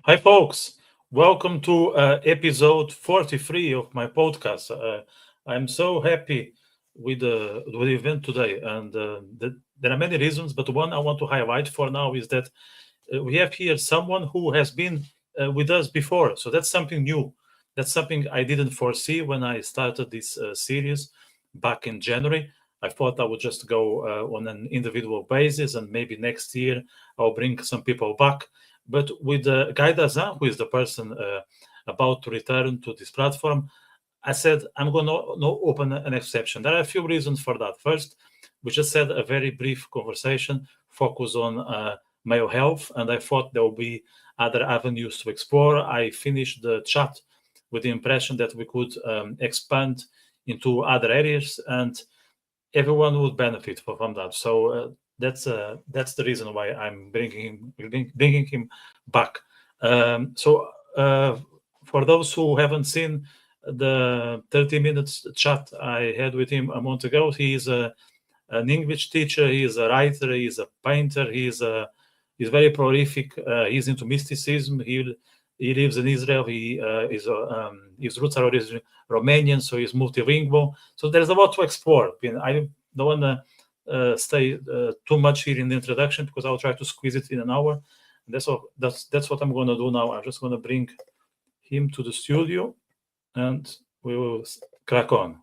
Hi, folks. Welcome to episode 43 of my podcast. I'm so happy with the event today, and there are many reasons, but one I want to highlight for now is that we have here someone who has been with us before. So that's something new. That's something I didn't foresee when I started this series back in January. I thought I would just go on an individual basis, and maybe next year I'll bring some people back. But with Guy Dazin, who is the person about to return to this platform, I said I'm going to no open an exception. There are a few reasons for that. First, we just had a very brief conversation focused on male health, and I thought there will be other avenues to explore. I finished the chat with the impression that we could expand into other areas, and everyone would benefit from that. So that's the reason why I'm bringing him back. So for those who haven't seen the 30 minutes chat I had with him a month ago, he's an English teacher, he's a writer, he's a painter, he's very prolific. He's into mysticism. He lives in Israel. His roots are originally Romanian, so he's multilingual. So there's a lot to explore. I don't want to stay too much here in the introduction because I'll try to squeeze it in an hour. And that's what I'm going to do now. I'm just going to bring him to the studio, and we will crack on.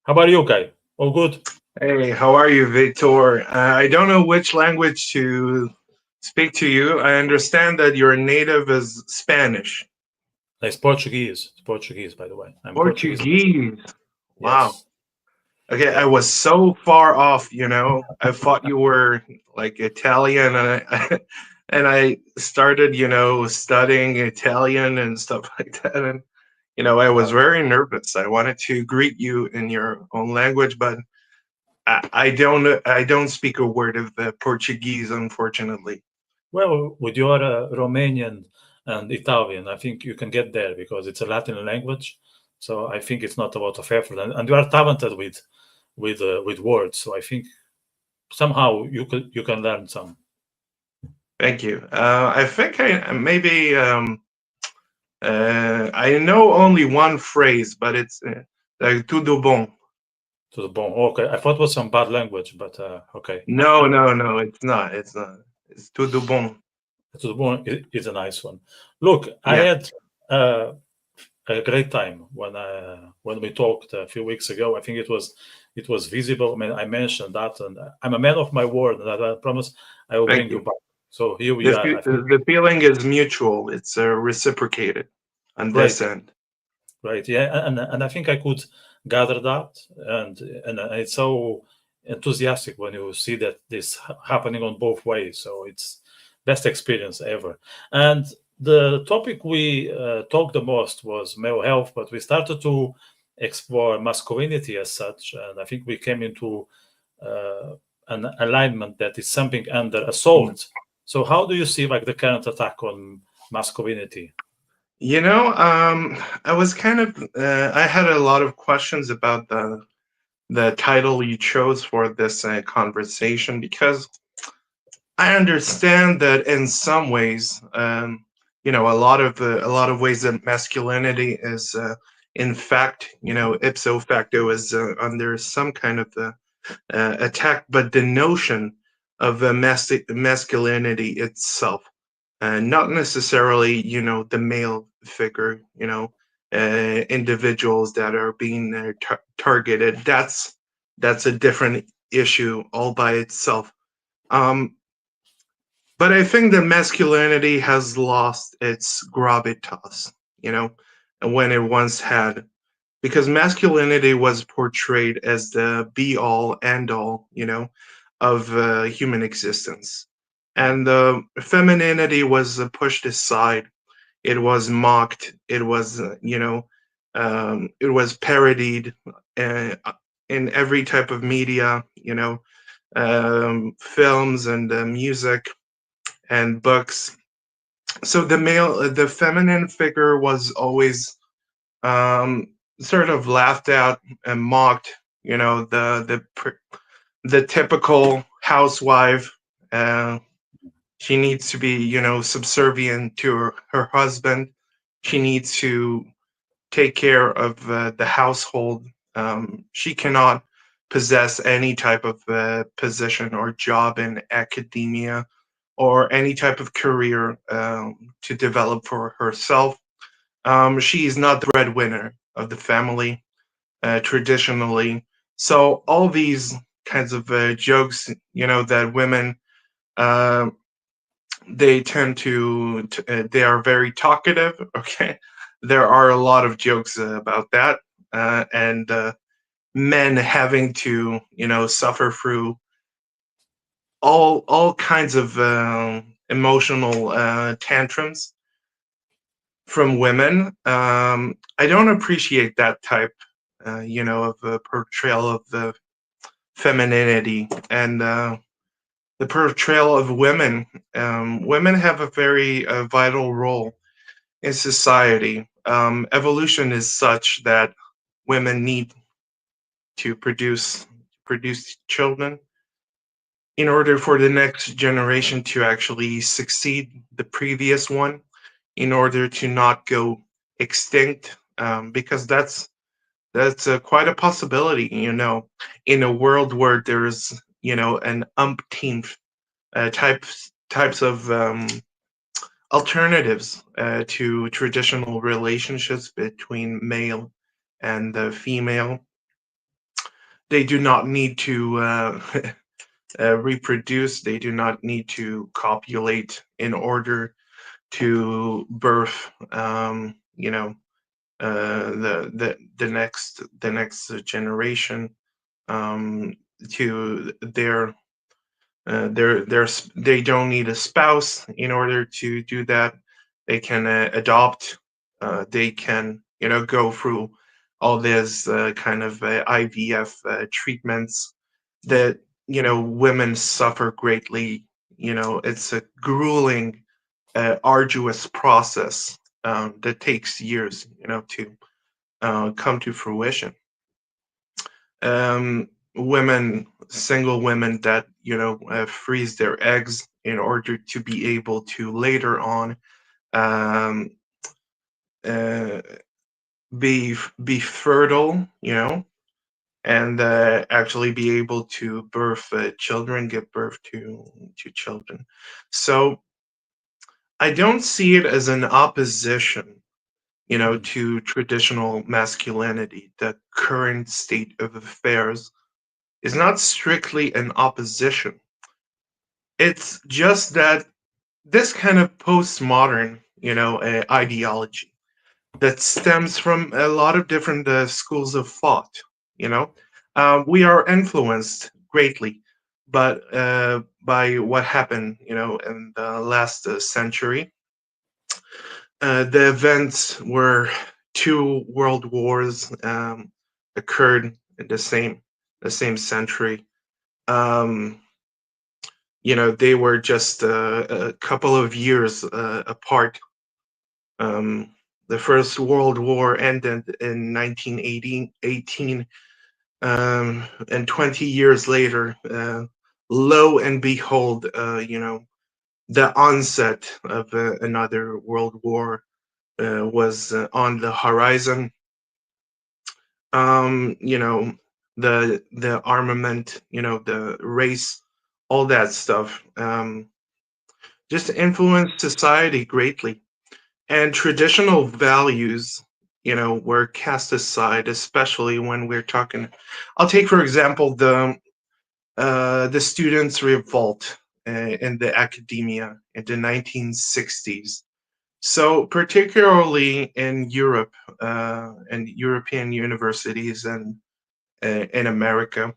How about you, Guy? All good? Hey, how are you, Victor? I don't know which language to speak to you. I understand that your native is Spanish. It's Portuguese. It's Portuguese, by the way. I'm Portuguese. Portuguese. Wow. Yes. Okay, I Yeah. was so far off. I thought you were like Italian and I started studying Italian and stuff like that. And I was very nervous. I wanted to greet you in your own language, but I don't speak a word of the Portuguese, unfortunately. Well, with your Romanian and Italian, I think you can get there because it's a Latin language. So I think it's not a lot of effort, and you are talented with words. So I think somehow you can learn some. Thank you. I think I maybe I know only one phrase, but it's like tudo bom. To the bone. Okay, I thought it was some bad language, but okay. No, no, no, it's not. It's not. It's tudo bom. To the bone is a nice one. Look, I Yeah. had uh, a great time when we talked a few weeks ago. I think it was visible. I mean, I mentioned that, and I'm a man of my word, and I promise I will Thank bring you you. back. So here we The are. I think the feeling is mutual. It's reciprocated on this great, end. great, yeah, and I think I could gather that, and it's so enthusiastic when you see that this happening on both ways. So it's best experience ever. And the topic we talked the most was male health, but we started to explore masculinity as such, and I think we came into uh, an alignment that is something under assault. So how do you see like the current attack on masculinity? I was kind of I had a lot of questions about the title you chose for this conversation because I understand that in some ways, a lot of ways that masculinity is, in fact, ipso facto is under some kind of attack, but the notion of masculinity itself, not necessarily, the male figure, individuals that are being targeted. That's a different issue all by itself. Um, but I think that masculinity has lost its gravitas, you know, when it once had, because masculinity was portrayed as the be all end all, of human existence. And femininity was pushed aside. It was mocked. It was parodied uh, in every type of media, films and music and books. So the feminine figure was always um, sort of laughed at and mocked. The typical housewife, uh, She needs to be, subservient to her husband. She needs to take care of the household. She cannot possess any type of position or job in academia or any type of career to develop for herself. She is not the breadwinner of the family traditionally. So all these kinds of jokes, that women uh, they tend to they are very talkative. Okay, there are a lot of jokes about that, and men having to suffer through all kinds of emotional tantrums from women. I don't appreciate that type, of portrayal of the femininity and the portrayal of women. Women have a very vital role in society. Evolution is such that women need to produce children in order for the next generation to actually succeed the previous one, in order to not go extinct, because that's quite a possibility. In a world where there's an umpteenth types of alternatives to traditional relationships between male and female. They do not need to reproduce. They do not need to copulate in order to birth. The next generation, to they don't need a spouse in order to do that. They can adopt. They can go through all this kind of IVF treatments that women suffer greatly. It's a grueling, arduous process that takes years, to come to fruition. Single women that freeze their eggs in order to be able to later on um, uh, be fertile, and actually be able to birth children, give birth to children. So I don't see it as an opposition, Mhm. to traditional masculinity. The current state of affairs is not strictly an opposition. It's just that this kind of postmodern, ideology that stems from a lot of different schools of thought. You know, we are influenced greatly, but by what happened, in the last century. The events where two world wars occurred in the same century. Um, they were just a couple of years apart. Um, the First World War ended in 1918, and 20 years later, lo and behold, the onset of another world war was on the horizon. You know, the armament, the race, all that stuff, just influenced society greatly. And traditional values, were cast aside, especially when we're talking. I'll take, for example, the students' revolt in the academia in the 1960s. So, particularly in Europe and European universities and in America,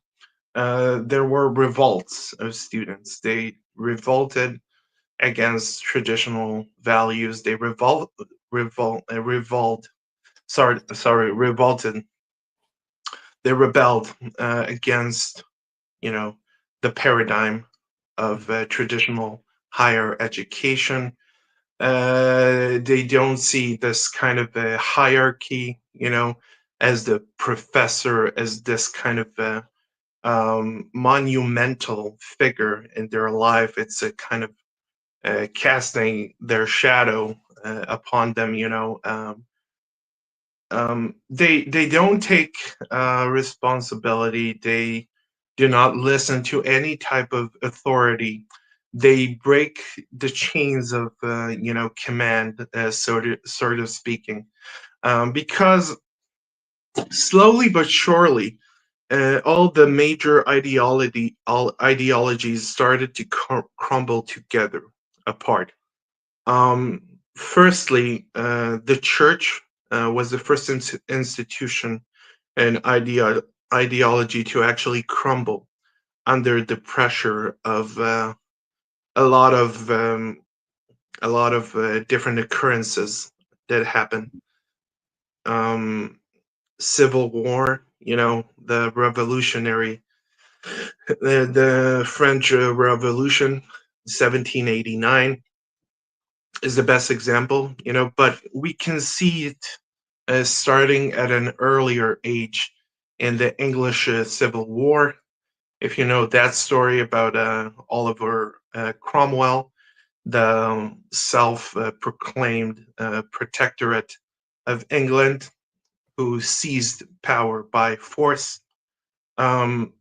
there were revolts of students. They revolted against traditional values. They revolted. They rebelled against, you know, the paradigm of Mhm. traditional higher education. They don't see this kind of a hierarchy, as the professor, as this kind of monumental figure in their life. It's a kind of casting their shadow upon them. They don't take responsibility. They do not listen to any type of authority. They break the chains of command, sort of speaking, because slowly but surely, all the major ideologies started to crumble together apart. Um, Firstly, the church was the first institution and ideology to actually crumble under the pressure of a lot of different occurrences that happened. Um, Civil War, the revolutionary, the French Revolution, 1789 is the best example, but we can see it starting at an earlier age in the English Civil War. If you know that story about Oliver Cromwell, the self proclaimed protectorate of England, who seized power by force, um,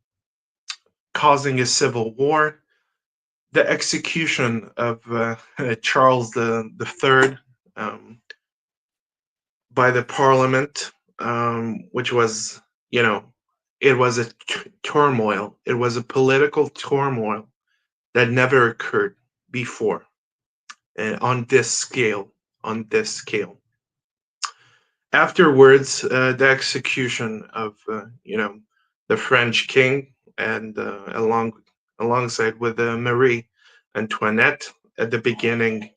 causing a civil war, the execution of Charles the Third by the Parliament, which was, it was a turmoil. It was a political turmoil that never occurred before, and on this scale. On this scale. Afterwards, the execution of, the French king, and alongside with Marie Antoinette at the beginning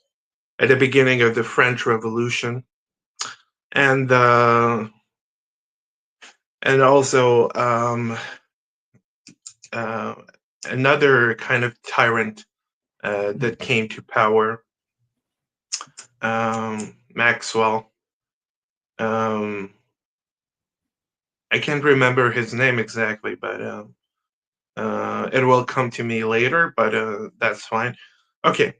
of the French Revolution, and also uh, another kind of tyrant that came to power, Maxwell. Um, I can't remember his name exactly, but it will come to me later. But that's fine. Okay,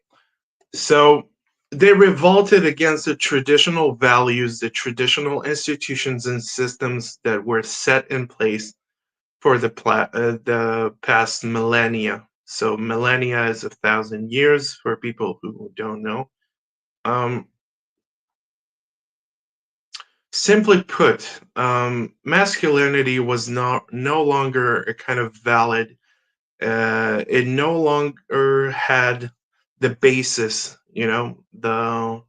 so they revolted against the traditional values, the traditional institutions and systems that were set in place for the past millennia. So millennia is 1,000 years for people who don't know. Um, Simply put, masculinity was no longer a kind of valid. It no longer had the basis, the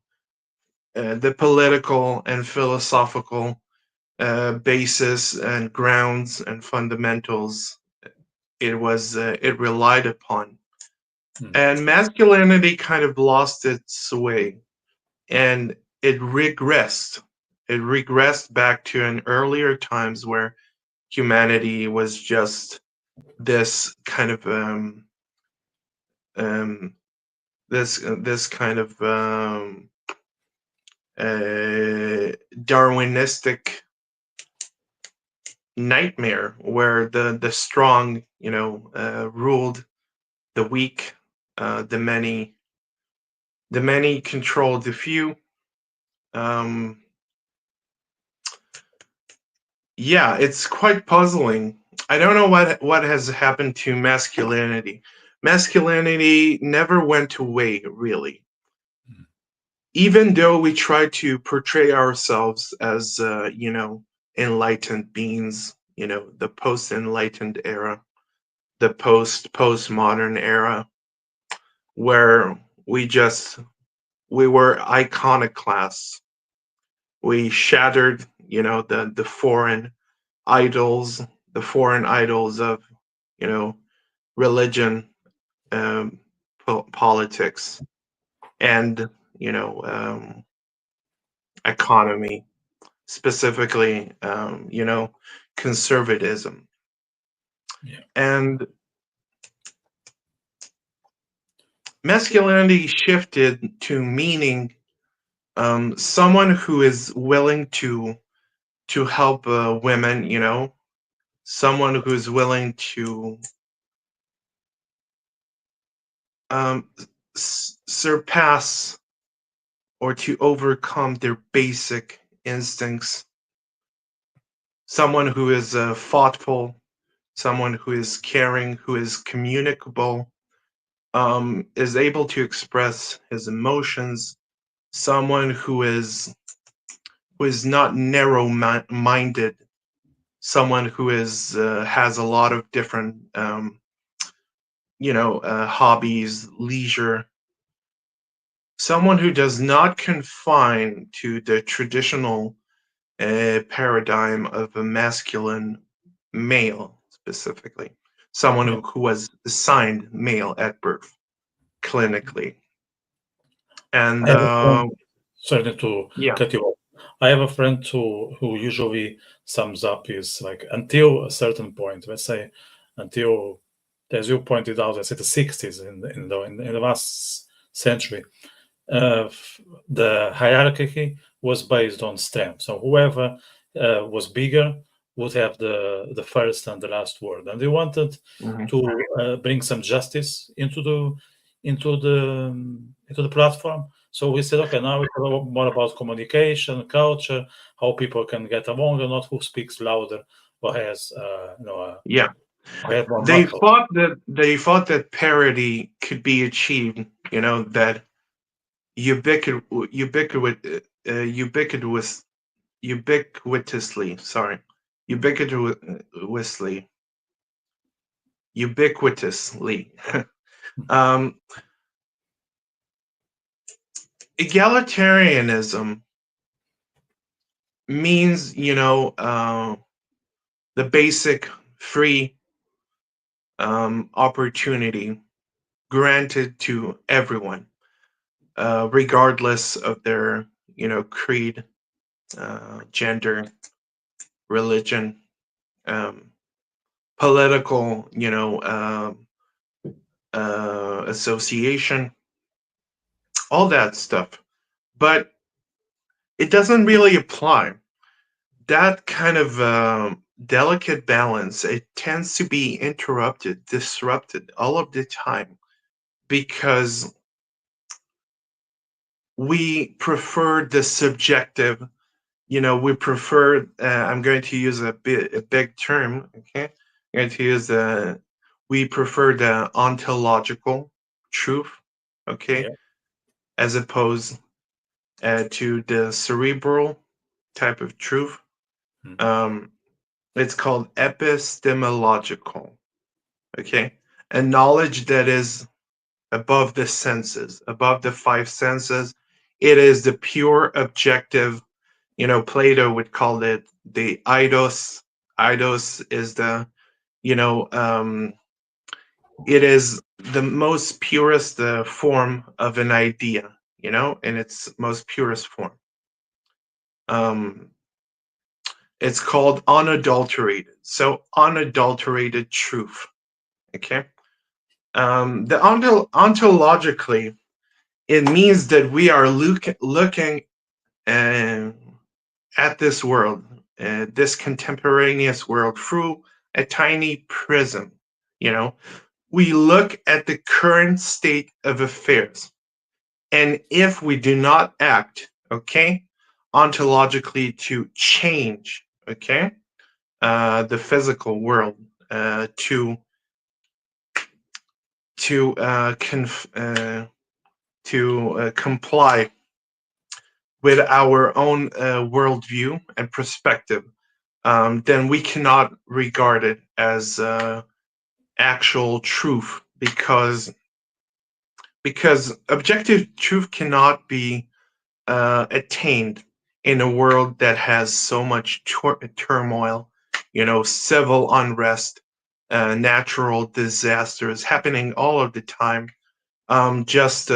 political and philosophical basis and grounds and fundamentals it relied upon. And masculinity kind of lost its way, and it regressed. It regressed back to an earlier times where humanity was just this kind of um, this kind of Darwinistic nightmare where the strong, ruled the weak, the many controlled the few. Um, yeah, it's quite puzzling. I don't know what has happened to masculinity. Masculinity never went away, really. Even though we try to portray ourselves as, enlightened beings, the post-enlightened era, the postmodern era, where we were iconoclasts. We shattered, the idols, the foreign idols of, you know, religion, um, politics, and economy, specifically, conservatism. Yeah. And masculinity shifted to meaning someone who is willing to help women, someone who's willing to um, surpass or to overcome their basic instincts. Someone who is thoughtful, someone who is caring, who is communicable, is able to express his emotions. Someone who is not narrow-minded. Someone who is has a lot of different, hobbies, leisure. Someone who does not confine to the traditional paradigm of a masculine male specifically, someone Yeah. who was assigned male at birth clinically. I And have a friend, sorry to yeah. cut you off. I have a friend who usually sums up is like until a certain point, let's say until, as you pointed out, let's say the 60s in the last century, uh, the hierarchy was based on strength. So whoever was bigger would have the first and the last word, and they wanted Mhm. to bring some justice into the into the platform. So we said, okay, now it's a lot more about communication, culture, how people can get along, and not who speaks louder or has Yeah, or has more they muscle. thought that parity could be achieved. That ubiquitous ubiquitously sorry ubiquitously ubiquitously um, egalitarianism means the basic free opportunity granted to everyone, regardless of their creed, gender, religion, um, political association, all that stuff. But it doesn't really apply. That kind of delicate balance, it tends to be interrupted, disrupted all of the time because we prefer the subjective. We prefer. I'm going to use a big term. Okay, I'm going to use the. We prefer the ontological truth. Okay, Yeah. as opposed to the cerebral type of truth. Mhm. Um, it's called epistemological. Okay, a knowledge that is above the senses, above the five senses. It is the pure objective. Plato would call it the eidos. Eidos is the, you know, it is the most purest form of an idea, in its most purest form. Um, it's called unadulterated. So, unadulterated truth. Okay. The ontologically, it means that we are looking uh, at this world, this contemporaneous world, through a tiny prism. You know, we look at the current state of affairs, and if we do not act, okay, ontologically to change, okay, the physical world, to to uh, conf- uh, comply with our own worldview and perspective, then we cannot regard it as actual truth because objective truth cannot be attained in a world that has so much turmoil, civil unrest, natural disasters happening all of the time, just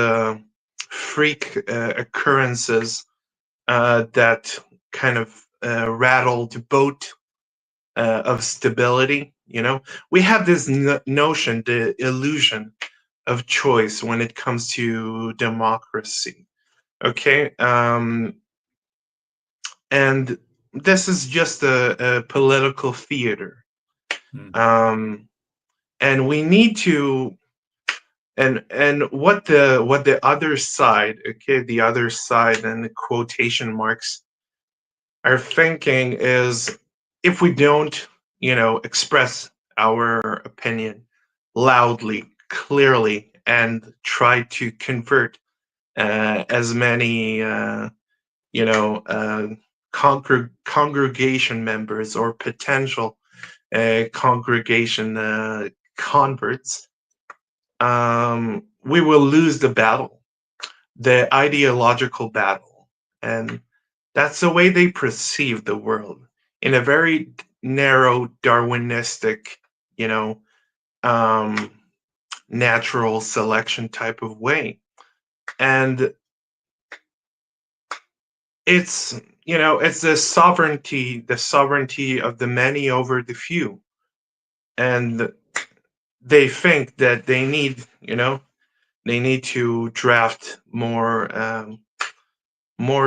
freak occurrences that kind of rattle the boat of stability. We have this notion, the illusion of choice when it comes to democracy. Okay, and this is just a political theater, Mhm. um, and we need to And what the other side, okay, the other side and the quotation marks are thinking is, if we don't, express our opinion loudly, clearly, and try to convert as many you know uh, congregation members or potential congregation converts, we will lose the battle, the ideological battle. And that's the way they perceive the world, in a very narrow Darwinistic, you know, um, natural selection type of way. And it's, it's the sovereignty of the many over the few. And they think that they need to draft more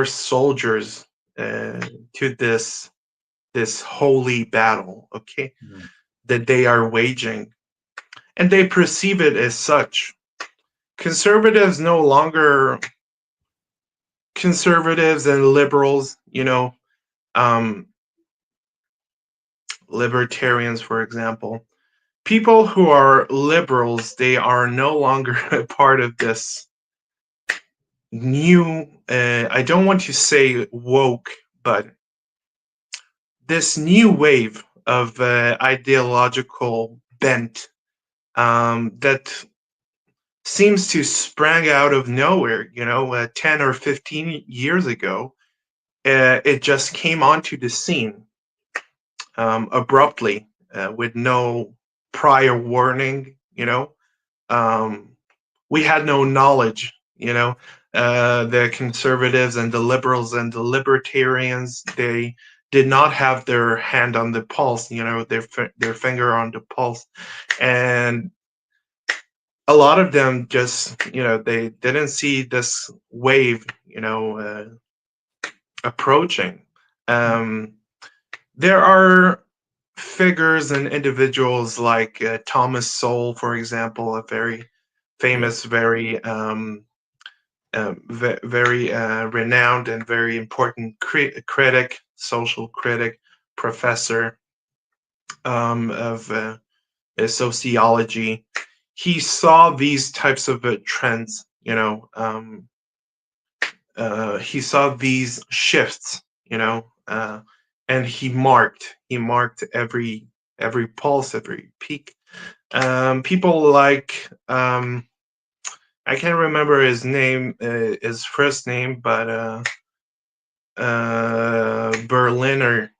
soldiers to this holy battle, okay, Mm. that they are waging, and they perceive it as such. Conservatives no longer conservatives and liberals, um, libertarians, for example. People who are liberals, they are no longer a part of this new, I don't want to say woke, but this new wave of ideological bent that seems to sprang out of nowhere, 10 or 15 years ago. It just came onto the scene abruptly with no prior warning. Um, we had no knowledge. The conservatives and the liberals and the libertarians, they did not have their hand on the pulse. Their finger on the pulse, and a lot of them just, they didn't see this wave, approaching. Um, there are figures and individuals like Thomas Sowell, for example, a very Yeah. famous, very renowned and very important critic, social critic, professor of sociology. He saw these types of trends. He saw these shifts. And he marked every pulse, every peak. People like I can't remember his name, his first name, but Berliner,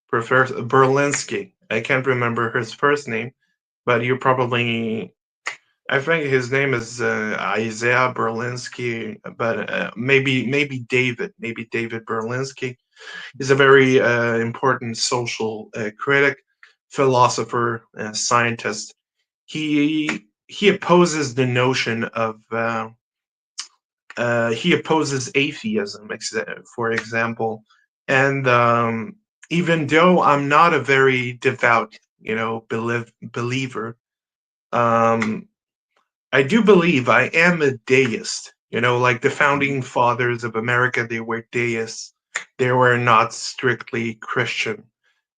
Professor Berlinski. I can't remember his first name, but you probably. I think his name is Isaiah Berlinski, but maybe David Berlinski. He's a very important social critic, philosopher, scientist. He opposes the notion of he opposes atheism, for example. And even though I'm not a very devout, believer, um, I do believe I am a deist. Like the Mhm. founding fathers of America, they were deists. They were not strictly Christian.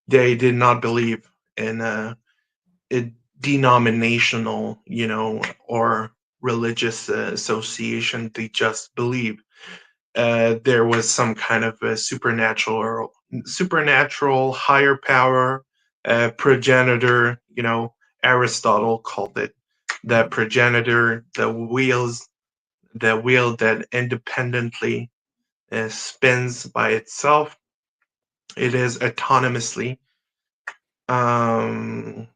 They did not believe in a denominational, or religious association. They just believed there was some kind of a supernatural higher power, progenitor. Aristotle called it the progenitor, the wheel that independently spins by itself. It is autonomously. Um,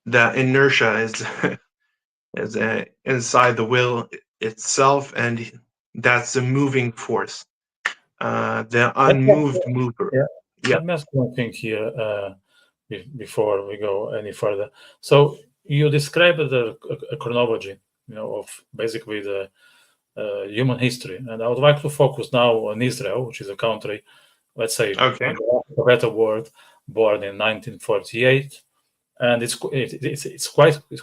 the inertia is inside the wheel itself, and that's the moving force, the Let me ask, unmoved mover. yeah, Yeah. let me ask one thing here before we go any further. So you described a chronology, of basically the human history, and I would like to focus now on Israel, which is a country, let's say, Okay. on the better word, born in 1948, and it's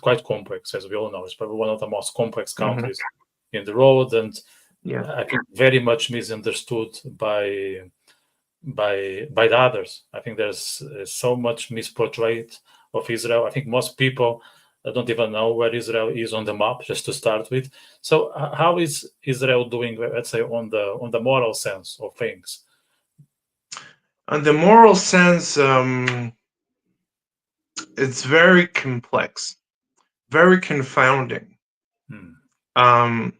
quite complex, as we all know. It's probably one of the most complex Hmm. countries in the world, and Yeah. I think very much misunderstood by the others. I think there's so much misportrayed of Israel. I think most people don't even know where Israel is on the map, just to start with. So, how is Israel doing? Let's say on the moral sense of things. On the moral sense, it's very complex, very confounding. Hmm. Um,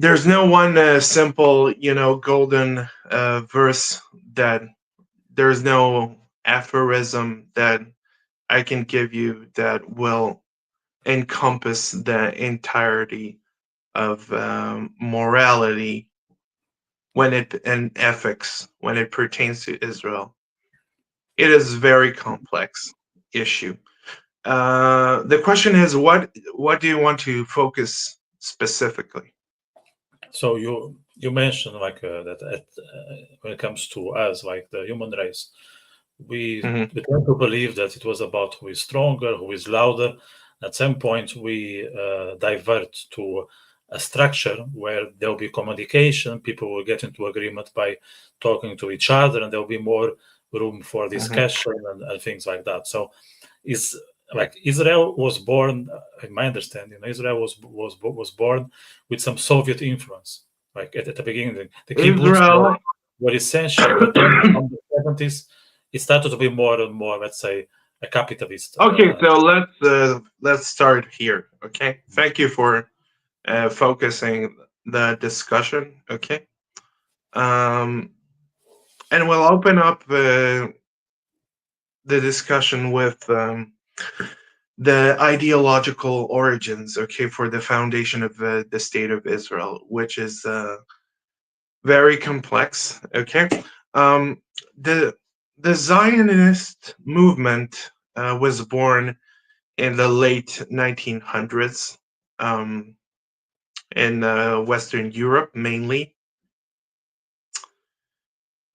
there's no one simple, golden verse that there's no aphorism that I can give you that will encompass the entirety of morality when it and ethics when it pertains to Israel. It is a very complex issue. The question is, what do you want to focus specifically? So you mentioned like that when it comes to us, like the human race, we Hmm. we tend to believe that it was about who is stronger, who is louder. At some point, we divert to a structure where there will be communication. People will get into agreement by talking to each other, and there will be more room for Hmm. discussion and things like that. So, is like Israel was born, in my understanding, Israel was born with some Soviet influence. Like at the beginning, the kibbutz Israel. were essential, but then from the 70s, it started to be more and more, let's say, a capitalist. Okay, so let's start here. Okay, thank you for focusing the discussion. Okay, um, and we'll open up the discussion with the ideological origins. Okay, for the foundation of the state of Israel, which is very complex. Okay, um, the the Zionist movement was born in the late 1900s in Western Europe mainly.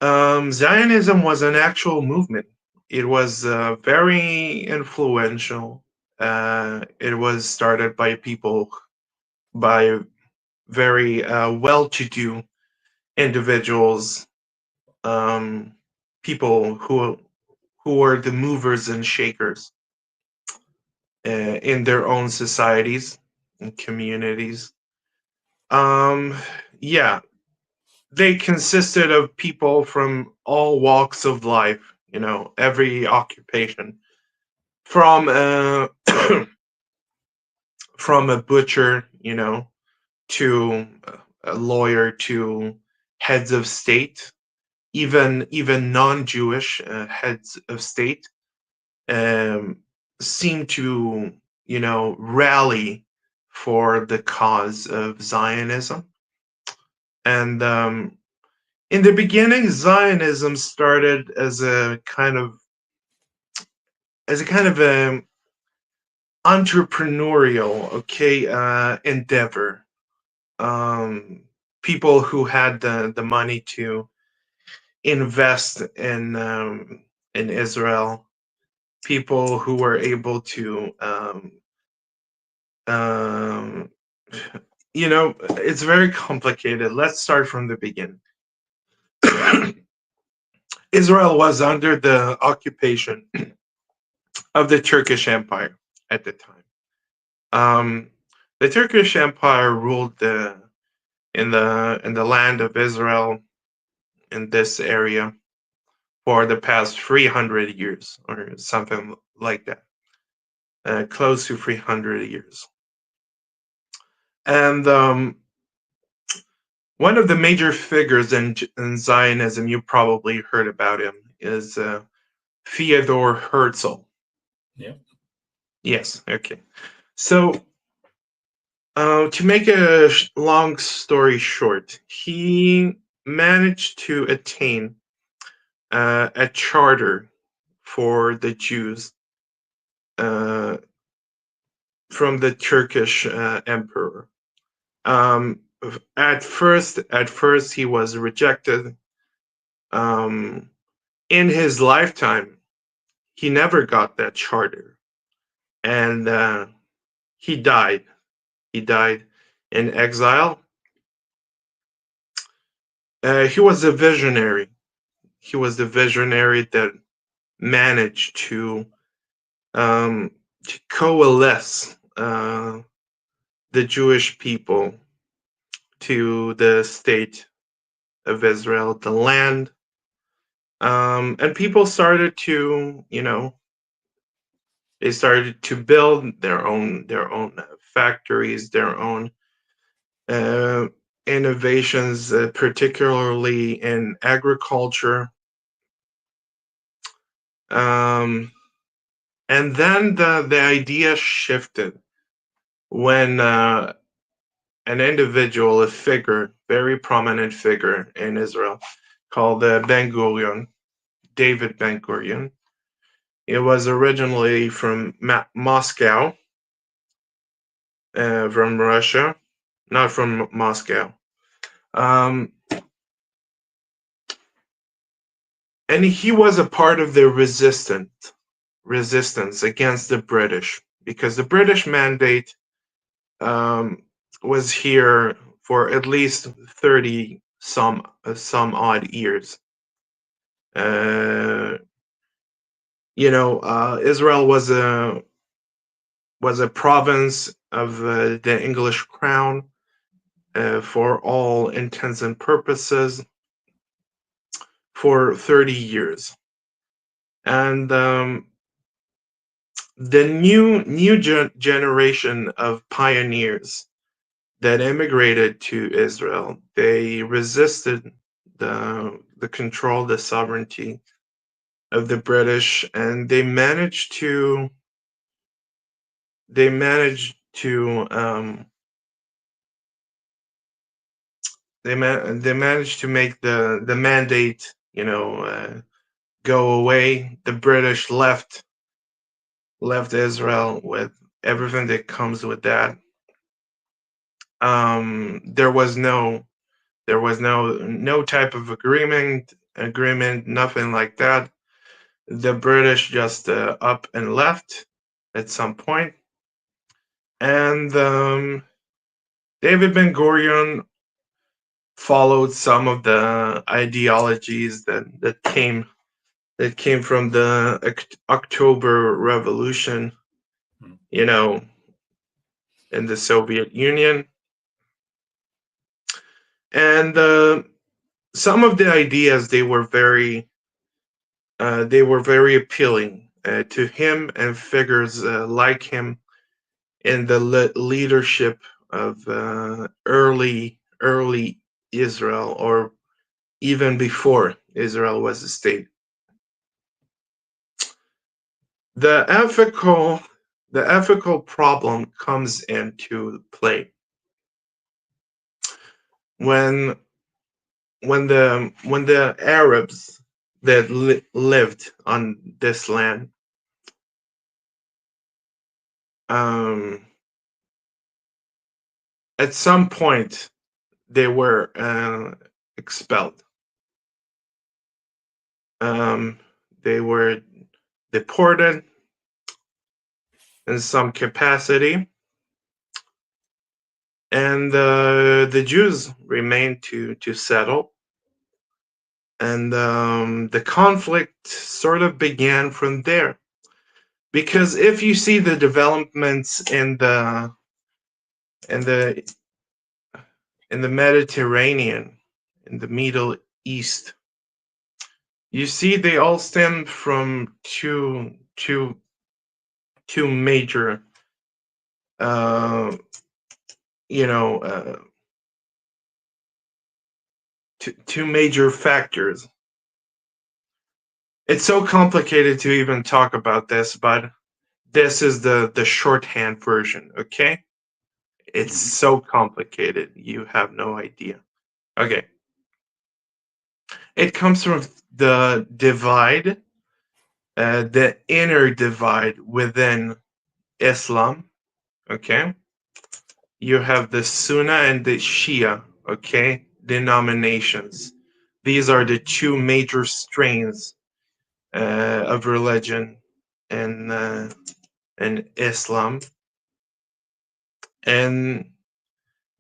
Zionism was an actual movement. It was very influential. It was started by people, by very well-to-do individuals, um, people who were the movers and shakers in their own societies and communities. Um, yeah, they consisted of people from all walks of life, every occupation, from from a butcher, to a lawyer, to heads of state, even non-Jewish heads of state, um, seem to rally for the cause of Zionism. And in the beginning, Zionism started as a kind of entrepreneurial, okay, endeavor. Um, People who had the money to invest in Israel, people who were able to um, it's very complicated. Let's start from the beginning. Israel was under the occupation of the Turkish Empire at the time. Um, the Turkish Empire ruled in the land of Israel in this area for the past 300 years or something like that, close to 300 years. And one of the major figures in Zionism, you probably heard about him, is Theodor Herzl. Yeah. Yes, okay. So, to make a long story short, he managed to attain a charter for the Jews uh, from the Turkish emperor. Um, at first, he was rejected. Um, in his lifetime, he never got that charter, and he died. He died in exile. He was a visionary. He was the visionary that managed to coalesce the Jewish people to the state of Israel, the land, and people started to, they started to build their own factories, their own uh, innovations, particularly in agriculture. Um, and then the idea shifted when an individual, a figure, very prominent figure in Israel, called Ben Gurion, David Ben Gurion. It was originally from Moscow, from Russia, not from Moscow. Um, and he was a part of the resistance against the British, because the British mandate um, was here for at least 30 some odd years. Uh, Israel was a province of the English crown for all intents and purposes for 30 years. And the new generation of pioneers that immigrated to Israel, they resisted the control, the sovereignty of the British, and they managed to they managed to make the mandate, go away. The British left Israel with everything that comes with that. There was no type of agreement, nothing like that. The British just up and left at some point, and David Ben Gurion followed some of the ideologies that came from the October Revolution, Mm. you know, in the Soviet Union, and some of the ideas they were very appealing to him and figures like him in the leadership of early Israel, or even before Israel was a state. The ethical problem comes into play when when the Arabs that lived on this land um, at some point they were expelled. Um, they were deported in some capacity, and the Jews remained to settle. And the conflict sort of began from there. Because if you see the developments in the in the Mediterranean, in the Middle East, you see they all stem from two major, uh, you know, two major factors. It's so complicated to even talk about this, but this is the shorthand version. Okay, it's Mhm. so complicated, you have no idea. Okay, it comes from the divide, the inner divide within Islam. Okay, you have the Sunnah and the Shia. Okay, denominations. These are the two major strains of religion in Islam, and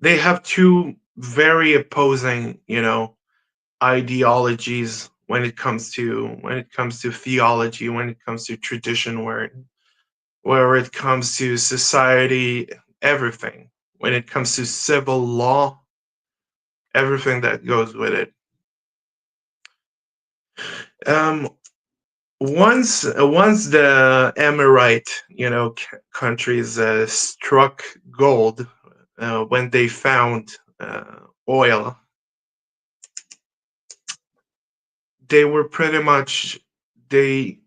they have two very opposing, ideologies when it comes to theology, when it comes to tradition, where it comes to society, everything, when it comes to civil law, everything that goes with it. Um, once the Emirate, countries struck gold, when they found oil, they were pretty much they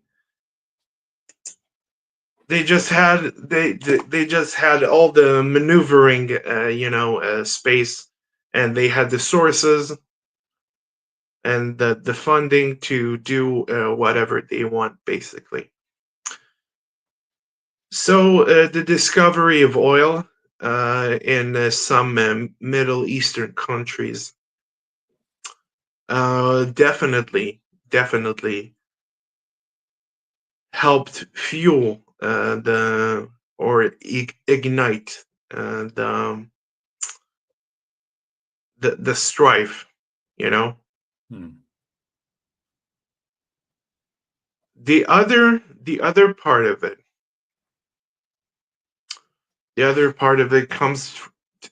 they just had all the maneuvering, space, and they had the sources and the funding to do whatever they want, basically. So the discovery of oil in some Middle Eastern countries definitely helped fuel the or ignite the strife. You know, Hmm. the other part of it, comes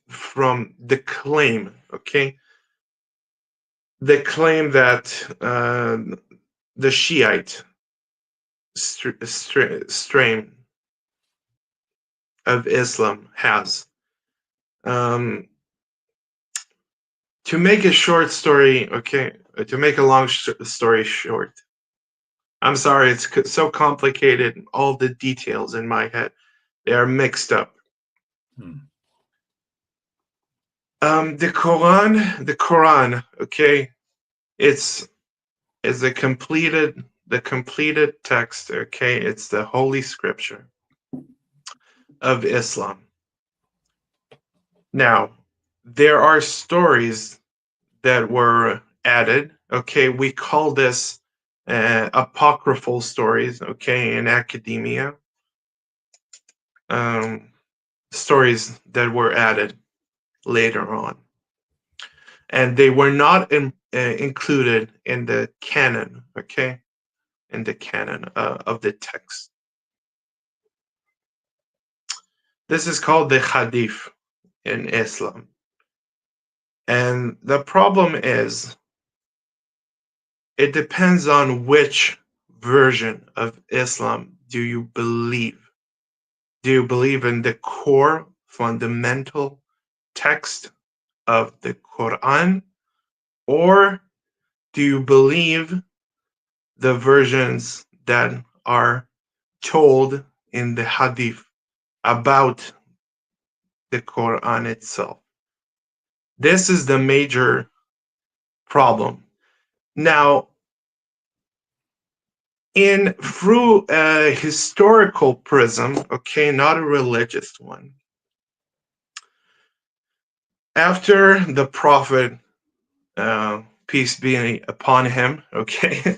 from the claim. Okay, the claim that the Shiite strain of Islam has. Um, to make a short story, okay, to make a long story short, I'm sorry, it's so complicated. All the details in my head, they are mixed up. Hmm. The Quran, okay, it's is the completed text, okay, it's the holy scripture of Islam. Now, there are stories that were added. Okay, we call this apocryphal stories. Okay, in academia, um, stories that were added later on, and they were not included in the canon. Okay, in the canon of the text. This is called the hadith in Islam, and the problem is it depends on which version of Islam do you believe. Do you believe in the core fundamental text of the Quran, or do you believe the versions that are told in the Hadith about the Quran itself? This is the major problem. Now, in through a historical prism, okay, not a religious one, after the Prophet, peace be upon him, okay,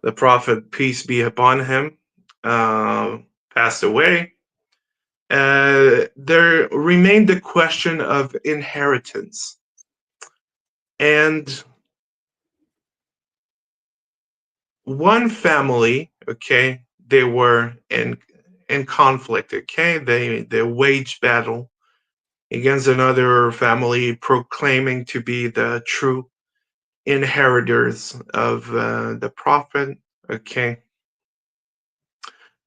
the Prophet, peace be upon him, uh, passed away, there remained the question of inheritance. And one family, okay, they were in conflict, okay, they waged battle against another family proclaiming to be the true inheritors of the Prophet, okay.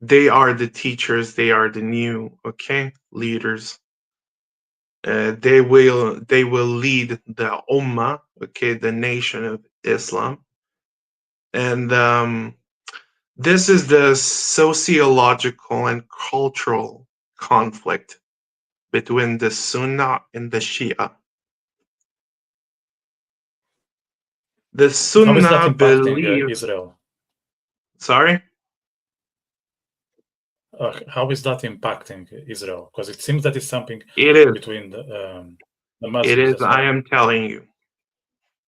They are the teachers, they are the new, okay, leaders. They will lead the ummah, okay, the nation of Islam. And this is the sociological and cultural conflict between the Sunnah and the Shia. The How is that Sunnah impacting believe, Israel? sorry, How is that impacting Israel? Because it seems that it's something it is, between the it Muslims is, as I well. am telling you,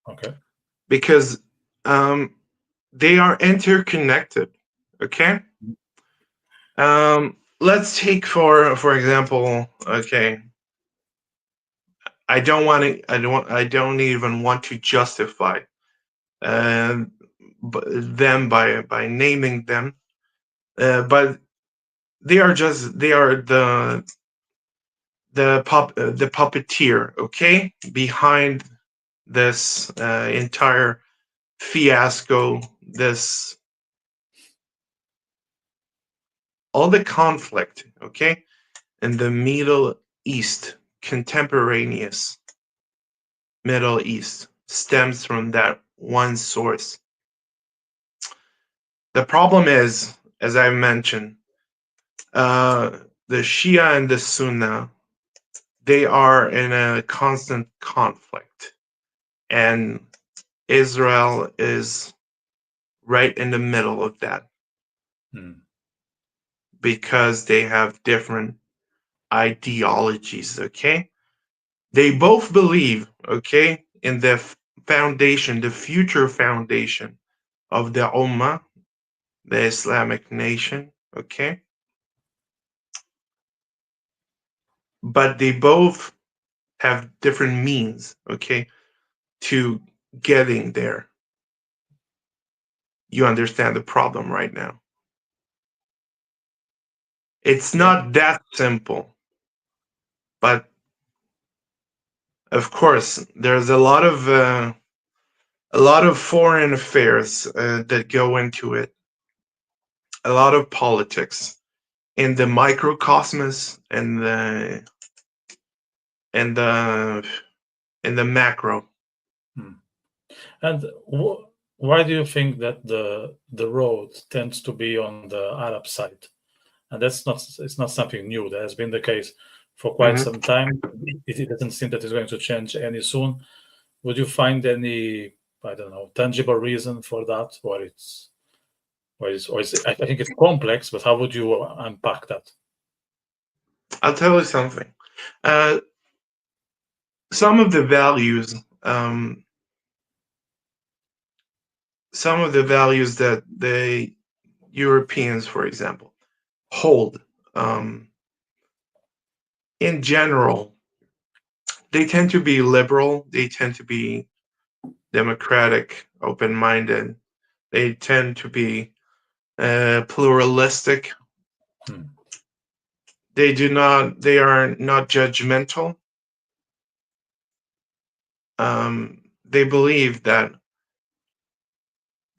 Okay. because they are interconnected, okay? Let's take for example. Okay, I don't want to. I don't even want to justify uh, them by naming them. But they are the puppeteer, okay, behind this entire fiasco, this all the conflict, okay, in the Middle East, contemporaneous Middle East, stems from that one source. The problem is, as I mentioned, the Shia and the Sunna, they are in a constant conflict, and Israel is right in the middle of that Hmm. because they have different ideologies, okay? They both believe, okay, in the foundation, the future foundation of the Ummah, the Islamic nation, okay? But they both have different means, okay, to getting there. You understand the problem right now. It's Yeah. not that simple, but of course, there's a lot of foreign affairs that go into it, a lot of politics in the microcosmos and the in the macro. Hmm. And why do you think that the road tends to be on the Arab side? And it's not something new. That has been the case for quite Mhm. some time. It doesn't seem that it's going to change any soon. Would you find any, I don't know, tangible reason for that, or is I think it's complex, but how would you unpack that? I'll tell you something. Uh, some of the values, um, some of the values that the Europeans, for example, hold, um, in general, they tend to be liberal. They tend to be democratic, open-minded. They tend to be pluralistic. Hmm. They are not judgmental. They believe that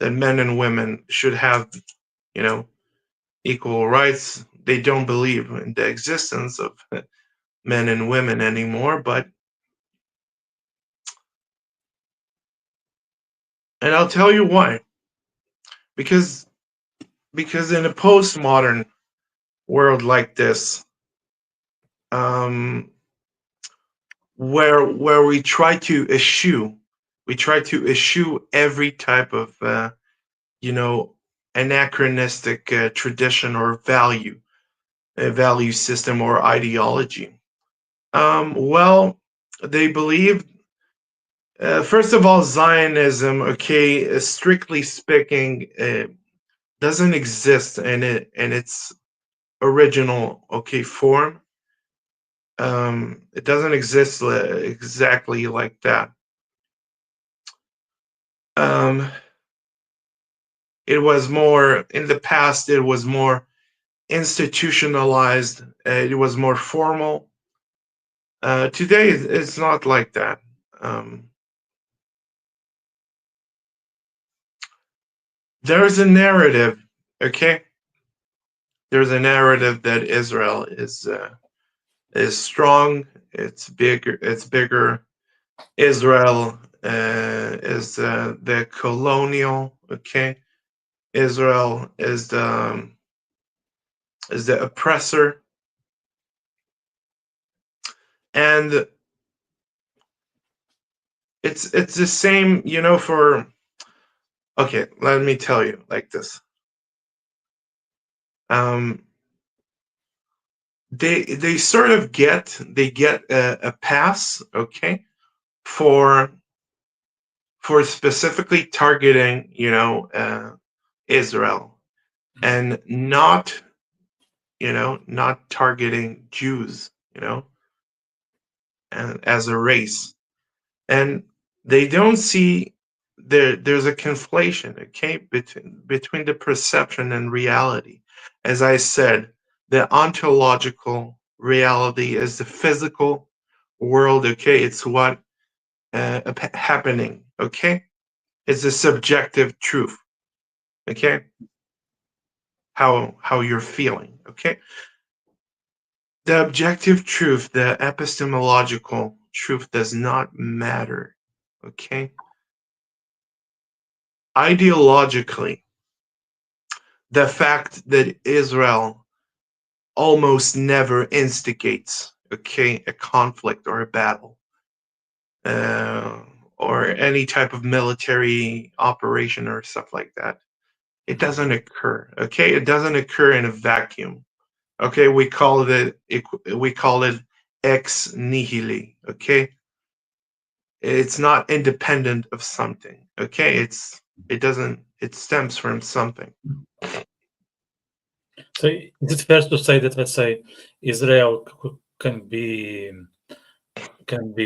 men and women should have, you know, equal rights. They don't believe in the existence of men and women anymore. But and I'll tell you why. Because in a postmodern world like this, um, where we try to eschew every type of you know anachronistic tradition or value, a value system or ideology. Well, they believe, first of all, Zionism, okay, strictly speaking, doesn't exist in its original, okay, form. It doesn't exist exactly like that. Um, it was more in the past. It was more institutionalized. It was more formal. Today, it's not like that. Um, there's a narrative, okay? There's a narrative that Israel is strong. It's bigger. It's bigger. Israel is the colonial. Okay, Israel is the oppressor, and it's the same. You know, for okay, let me tell you like this. Um, they sort of get a pass. Okay, for specifically targeting, Israel, Hmm. and not not targeting Jews, and as a race. And they don't see there's a conflation, okay, between the perception and reality. As I said, the ontological reality is the physical world, okay? It's what happening, okay? It's a subjective truth, okay? How you're feeling, okay? The objective truth, the epistemological truth does not matter, okay? Ideologically, the fact that Israel almost never instigates, okay, a conflict or a battle, uh, or any type of military operation or stuff like that. It doesn't occur, okay? It doesn't occur in a vacuum. Okay, we call it ex nihilo, okay? It's not independent of something, okay? It stems from something. So is it fair to say that, let's say, Israel can be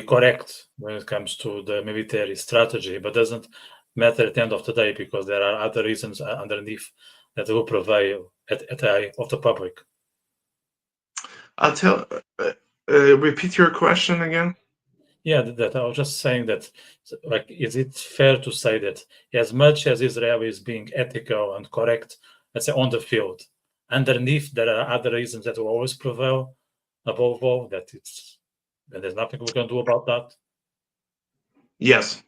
correct when it comes to the military strategy, but doesn't matter at the end of the day because there are other reasons underneath that will prevail at the eye of the public? I'll tell. Repeat your question again. Yeah, that I was just saying that, like, is it fair to say that as much as Israel is being ethical and correct, let's say on the field, underneath there are other reasons that will always prevail above all, that there's nothing we can do about that? Yes,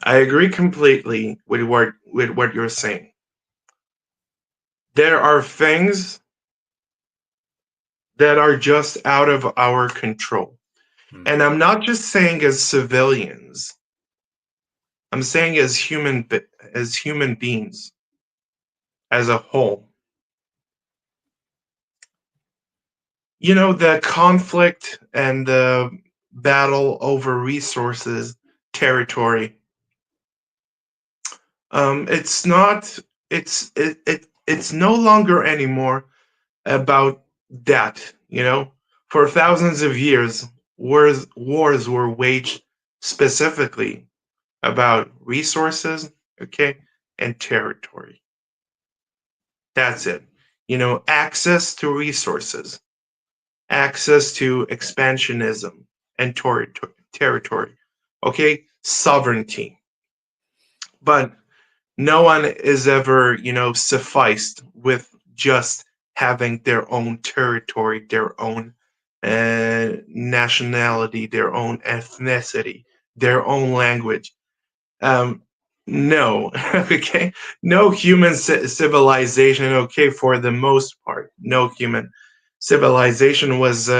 I agree completely with what you're saying. There are things that are just out of our control, Hmm. and I'm not just saying as civilians. I'm saying as human beings as a whole. The conflict and the battle over resources, territory. It's not. It's no longer anymore about that. For thousands of years, wars were waged specifically about resources, okay, and territory. That's it. Access to resources, access to expansionism and territory, okay, sovereignty. But no one is ever, sufficed with just having their own territory, their own nationality, their own ethnicity, their own language. Um, no, okay, no human civilization. Okay, for the most part, no human civilization was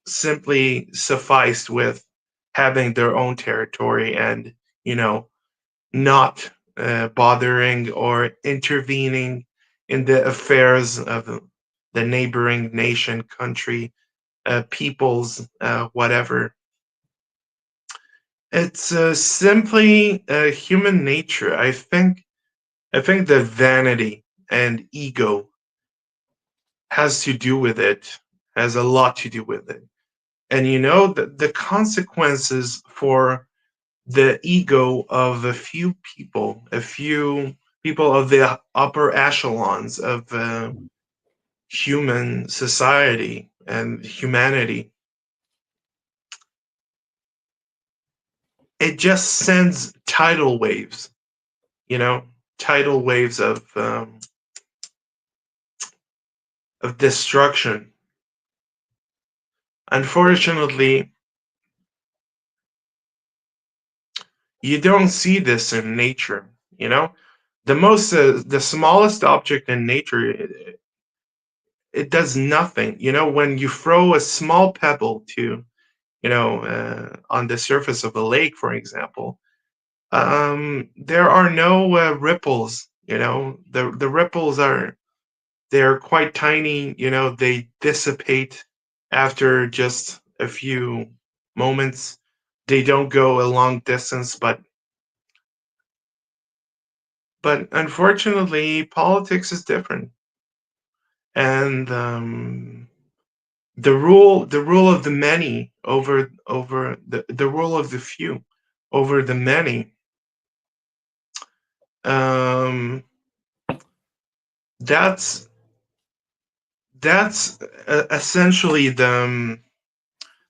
simply sufficed with having their own territory and you know not bothering or intervening in the affairs of the neighboring nation, country, peoples, whatever. It's simply human nature. I think that vanity and ego has to do with it, has a lot to do with it. And the consequences for the ego of a few people of the upper echelons of human society and humanity, it just sends tidal waves, you know, tidal waves of destruction. Unfortunately, you don't see this in nature. The smallest object in nature, it does nothing. When you throw a small pebble to on the surface of a lake, for example, there are no ripples. The ripples they're quite tiny. They dissipate after just a few moments. They don't go a long distance, but unfortunately, politics is different. and the rule of the many over the rule of the few over the many. Um, that's that's essentially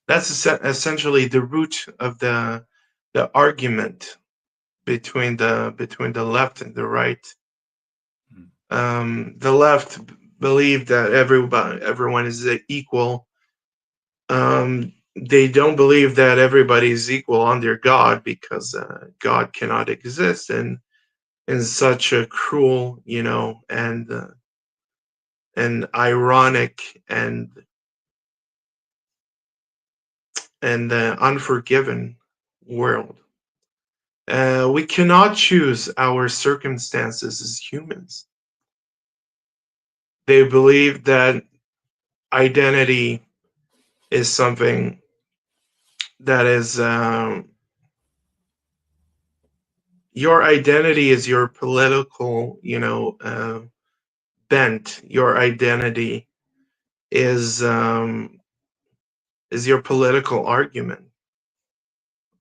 essentially the root of the argument between the left and the right. Mm. The left believe that everyone is equal. They don't believe that everybody is equal under God, because God cannot exist in such a cruel, and ironic and unforgiven world. We cannot choose our circumstances as humans. They believe that identity is something that is your identity is your political, bent. Your identity is um, is your political argument.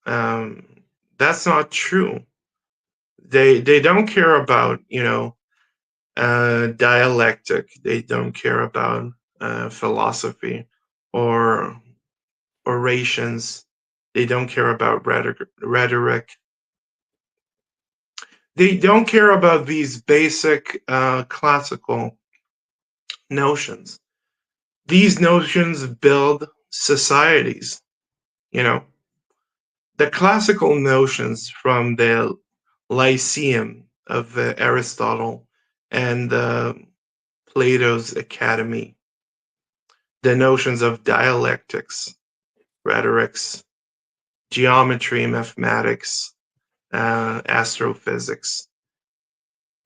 Um, that's not true. They don't care about dialectic. They don't care about philosophy or orations. They don't care about rhetoric. They don't care about these basic classical notions. These notions build societies. You know, the classical notions from the Lyceum of Aristotle and Plato's Academy, the notions of dialectics, rhetorics, geometry, mathematics, astrophysics.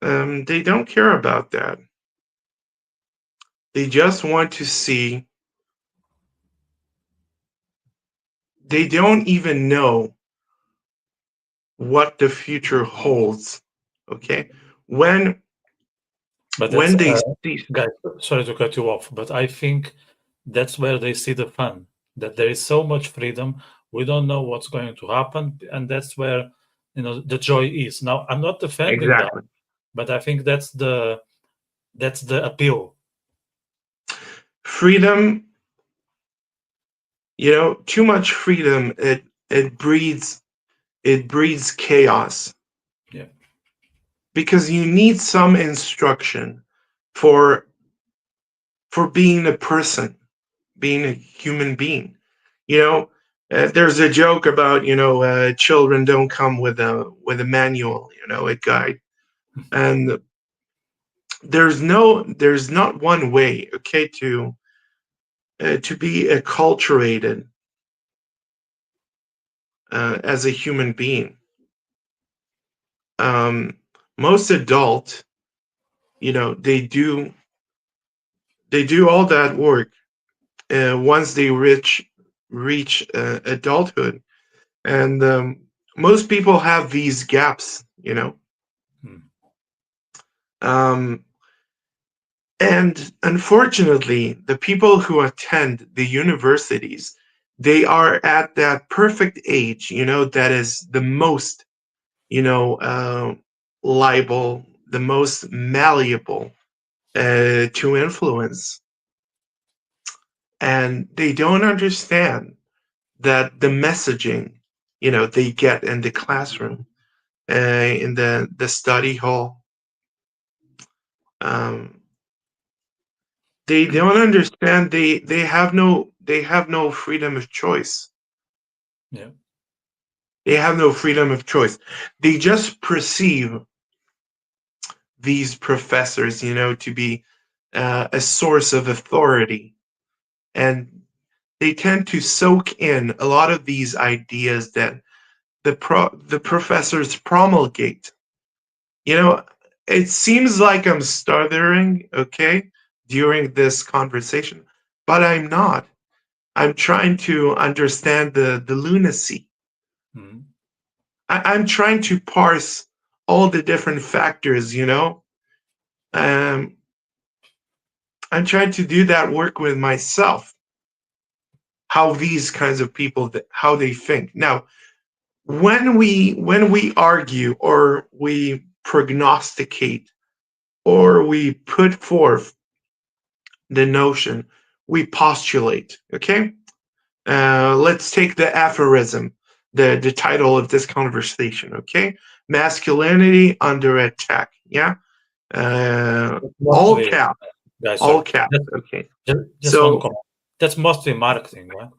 They don't care about that. They just want to see, they don't even know what the future holds. Okay? When But that's, when they see, guys, sorry to cut you off, but I think that's where they see the fun, that there is so much freedom. We don't know what's going to happen, and that's where, the joy is. Now, I'm not defending that, exactly, but I think that's the appeal. freedom, too much freedom, it breeds chaos, Yeah. because you need some instruction for being a person, being a human being. You know, there's a joke about children don't come with a manual, a guide, and there's not one way, okay, to be acculturated as a human being. Um, Most adult, they do all that work once they reach adulthood, and most people have these gaps. Mm. Um, and unfortunately, the people who attend the universities, they are at that perfect age, that is the most, you know, uh, liable, the most malleable to influence. And they don't understand that the messaging, they get in the classroom, in the study hall, um, they don't understand. They have no freedom of choice. Yeah. They have no freedom of choice. They just perceive these professors, to be a source of authority, and they tend to soak in a lot of these ideas that the professors promulgate. You know, it seems like I'm stuttering, okay, during this conversation, but I'm not. I'm trying to understand the lunacy. Mm. I'm trying to parse all the different factors, um, I'm trying to do that work with myself. How these kinds of people, how they think. Now, when we argue or we prognosticate or we put forth the notion, we postulate. Okay, let's take the aphorism, the title of this conversation. Okay, masculinity under attack. Yeah, all Mostly, caps, guys, all sorry. caps. Okay, Just one so comment. That's mostly marketing, right?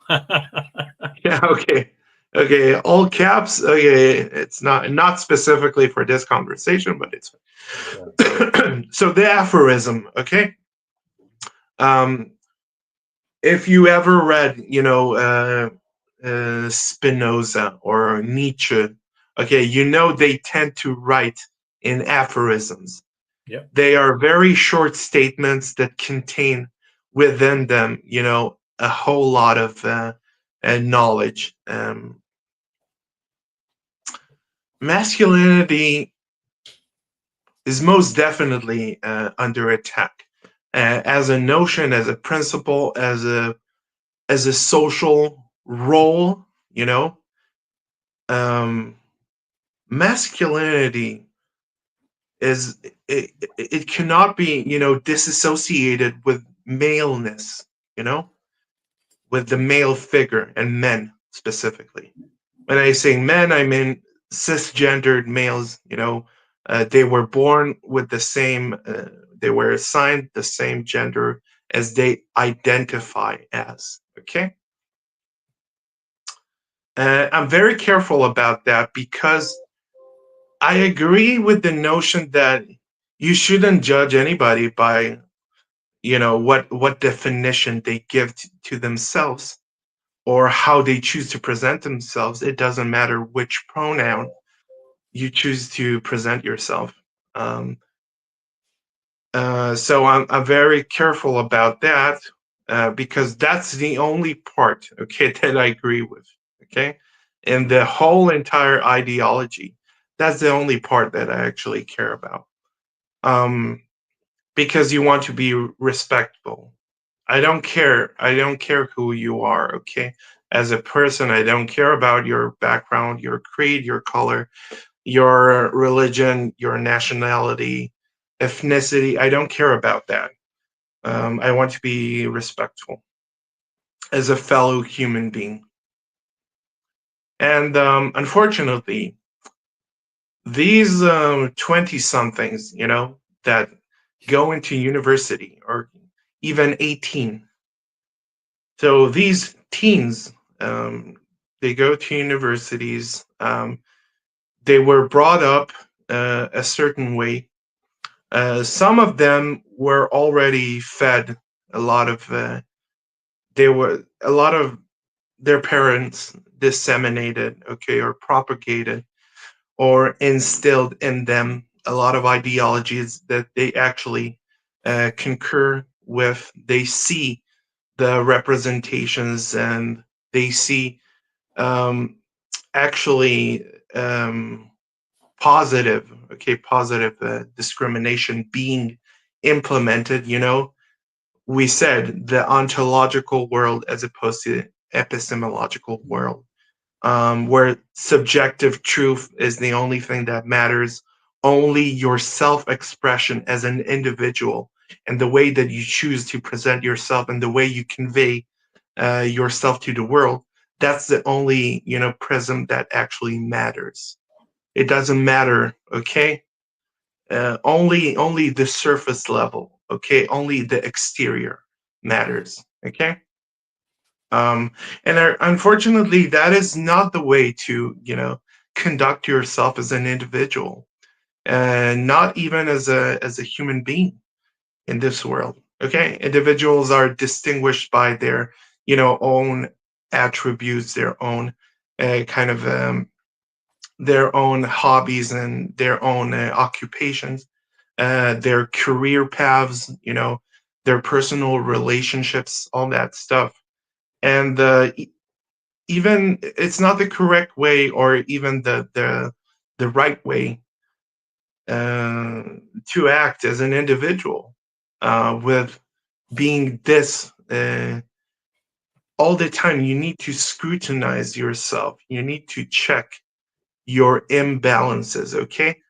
yeah, okay. Okay, all caps. Okay, it's not specifically for this conversation, but it's Yeah. so the aphorism. Okay, um, if you ever read, Spinoza or Nietzsche, okay, they tend to write in aphorisms. Yeah. They are very short statements that contain within them, a whole lot of knowledge. Masculinity is most definitely under attack as a notion, as a principle, as a social role. You know, um, masculinity is it cannot be disassociated with maleness. You know, with the male figure and men specifically. When I say men, I mean cisgendered males. They were born with the same, they were assigned the same gender as they identify as. Okay. I'm very careful about that because I agree with the notion that you shouldn't judge anybody by what definition they give to themselves or how they choose to present themselves. It doesn't matter which pronoun you choose to present yourself. Um, so I'm very careful about that because that's the only part, okay, that I agree with, okay, and the whole entire ideology. That's the only part that I actually care about. Um, because you want to be respectful. I don't care. I don't care who you are, okay? As a person, I don't care about your background, your creed, your color, your religion, your nationality, ethnicity. I don't care about that. I want to be respectful as a fellow human being. And unfortunately, these 20 somethings, that go into university or even 18. So these teens, they go to universities. They were brought up a certain way. Some of them were already fed a lot of. They were a lot of their parents disseminated, okay, or propagated or instilled in them a lot of ideologies that they actually concur with. They see the representations and they see um, actually positive discrimination being implemented. We said the ontological world as opposed to epistemological world, where subjective truth is the only thing that matters. Only your self-expression as an individual and the way that you choose to present yourself and the way you convey yourself to the world. That's the only prism that actually matters. It doesn't matter, okay? Only the surface level, okay? Only the exterior matters, okay? And unfortunately, that is not the way to conduct yourself as an individual, and not even as a human being in this world. Okay, individuals are distinguished by their own attributes, their own kind of their own hobbies and their own occupations, their career paths, their personal relationships, all that stuff. And even it's not the correct way or even the right way uh, to act as an individual with being this all the time. You need to scrutinize yourself. You need to check your imbalances. Okay,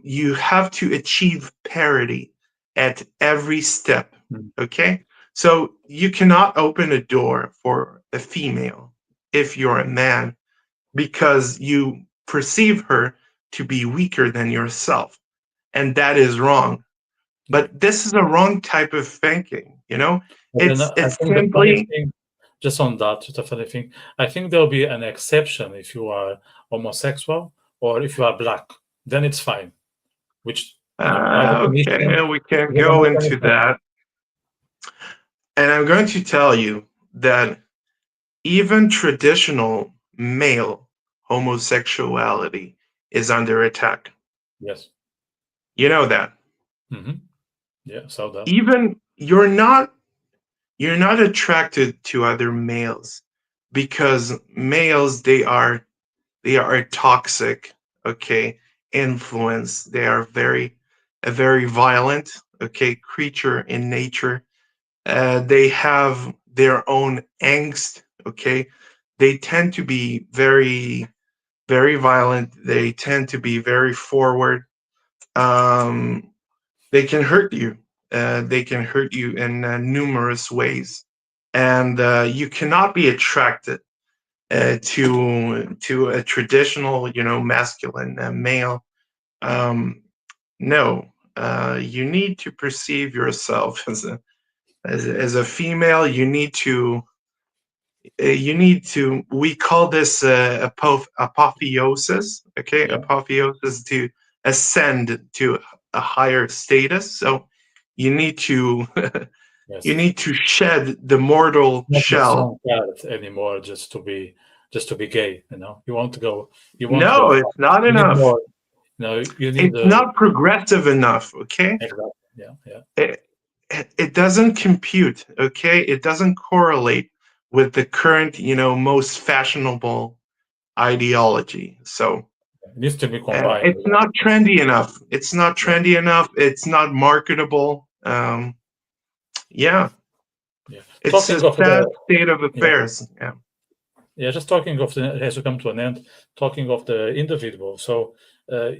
you have to achieve parity at every step. Mm. Okay, so you cannot open a door for a female if you're a man because you perceive her to be weaker than yourself, and that is wrong. Yeah. But this is a wrong type of thinking. But then I It's think the funny simply thing, just on that, just a funny thing, I think there'll be an exception if you are homosexual or if you are black. Then it's fine. Which, our okay. definition, We can we have go a into definition. that, and I'm going to tell you that even traditional male homosexuality is under attack. Yes. You know that. Hmm. Yeah. So that. Even you're not attracted to other males because males they are a toxic, okay, influence. They are a very violent, okay, creature in nature. They have their own angst, okay. They tend to be very violent. They tend to be very forward. Um, they can hurt you. They can hurt you in numerous ways, and you cannot be attracted to a traditional, masculine male. Um, no, you need to perceive yourself as a female. You need to we call this apotheosis. Okay, Yeah. apotheosis, to ascend to a higher status. So you need to you Yes. need to shed the mortal Not a shell. strong card anymore, just to be gay. You want to go. You won't No, go far. it's not You need enough. more. You need It's not progressive enough. Okay, exactly. Yeah. Yeah. it, it doesn't compute. Okay, it doesn't correlate with the current, most fashionable ideology. So It needs to be combined it's with not that. trendy enough. It's not Yeah. trendy enough. It's not marketable. Yeah, Yeah. it's a Talking of sad the state of yeah. affairs. Yeah. Yeah, just talking of it has to come to an end. Talking of the individual, so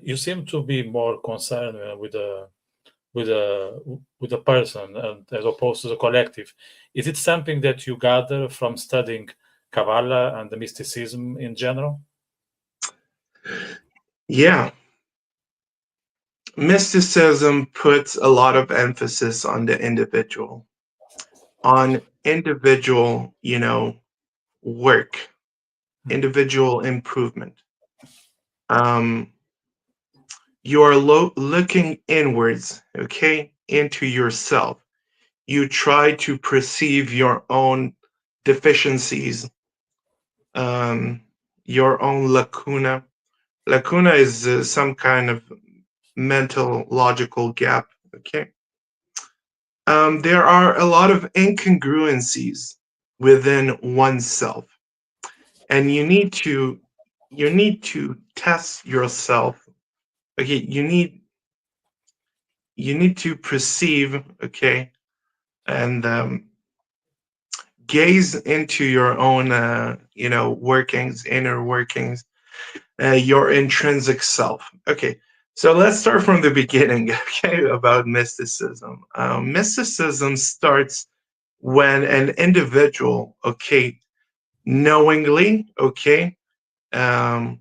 you seem to be more concerned with the person, and as opposed to the collective. Is it something that you gather from studying Kabbalah and the mysticism in general? Yeah. Mysticism puts a lot of emphasis on the individual, on individual, work, Mm. individual improvement. Um, you are looking inwards, okay, into yourself. You try to perceive your own deficiencies, um, your own lacuna. Lacuna is some kind of mental logical gap. Okay. There are a lot of incongruencies within oneself, and you need to test yourself. Okay, you need to perceive. Okay, and gaze into your own, workings, inner workings, your intrinsic self. Okay, so let's start from the beginning. Okay, about mysticism. Mysticism starts when an individual, okay, knowingly, okay, um,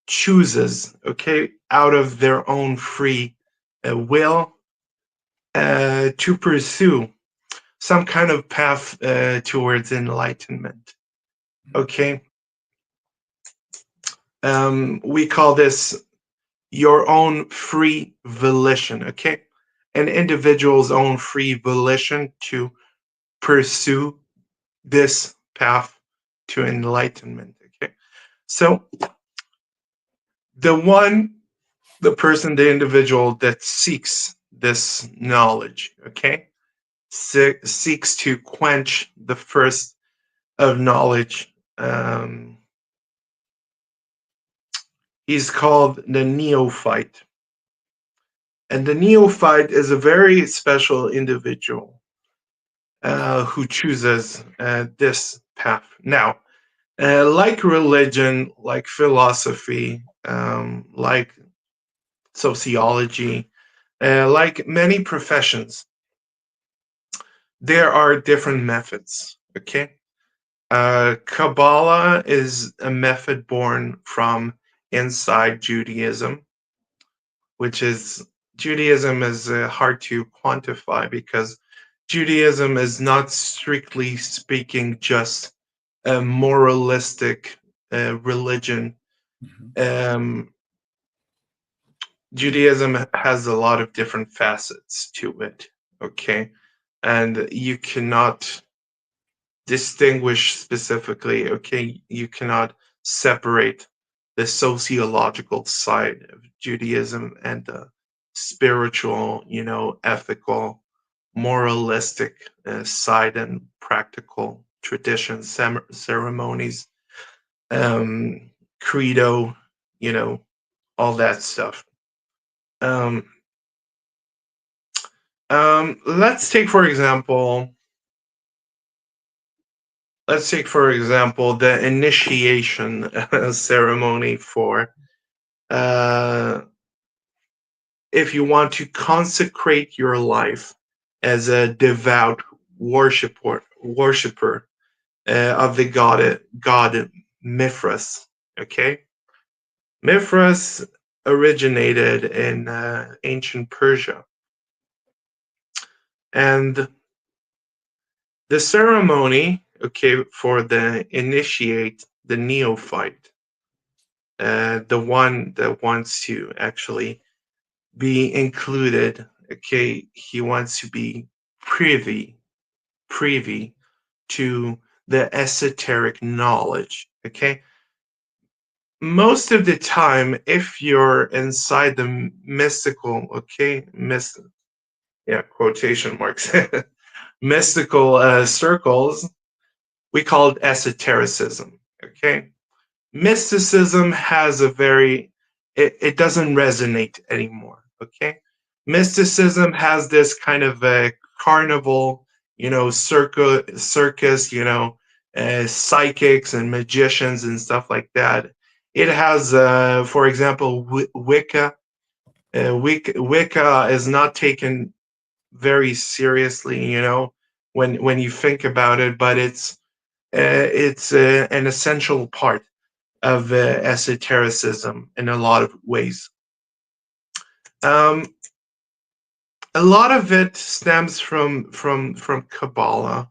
chooses, okay, out of their own free will to pursue some kind of path towards enlightenment. Okay, we call this your own free volition. Okay, an individual's own free volition to pursue this path to enlightenment. Okay, so the one, the person, the individual that seeks this knowledge, okay, seeks to quench the first of knowledge. He's called the neophyte. And the neophyte is a very special individual who chooses this path. Now, like religion, like philosophy, like sociology, like many professions, there are different methods. Okay. Kabbalah is a method born from inside Judaism, which is Judaism is hard to quantify because Judaism is not strictly speaking just a moralistic religion. Mhm. Um, Judaism has a lot of different facets to it. Okay, and you cannot distinguish specifically. Okay, you cannot separate the sociological side of Judaism and the spiritual, ethical, moralistic side and practical traditions, ceremonies, um, credo, you know, all that stuff. Um, let's take for example, the initiation ceremony for uh, if you want to consecrate your life as a devout worshiper of the god Mithras. Okay, Mithras originated in ancient Persia, and the ceremony, okay, for the initiate, the neophyte, the one that wants to actually be included, okay, he wants to be privy, privy to the esoteric knowledge, okay? Most of the time, if you're inside the mystical, okay, yeah, quotation marks, mystical circles, we call it esotericism, okay? Mysticism has a very, it doesn't resonate anymore, okay? Mysticism has this kind of a carnival, circus, psychics and magicians and stuff like that. It has, for example, Wicca. Wicca is not taken very seriously, when you think about it, but it's an essential part of esotericism in a lot of ways. Um, a lot of it stems from Kabbalah.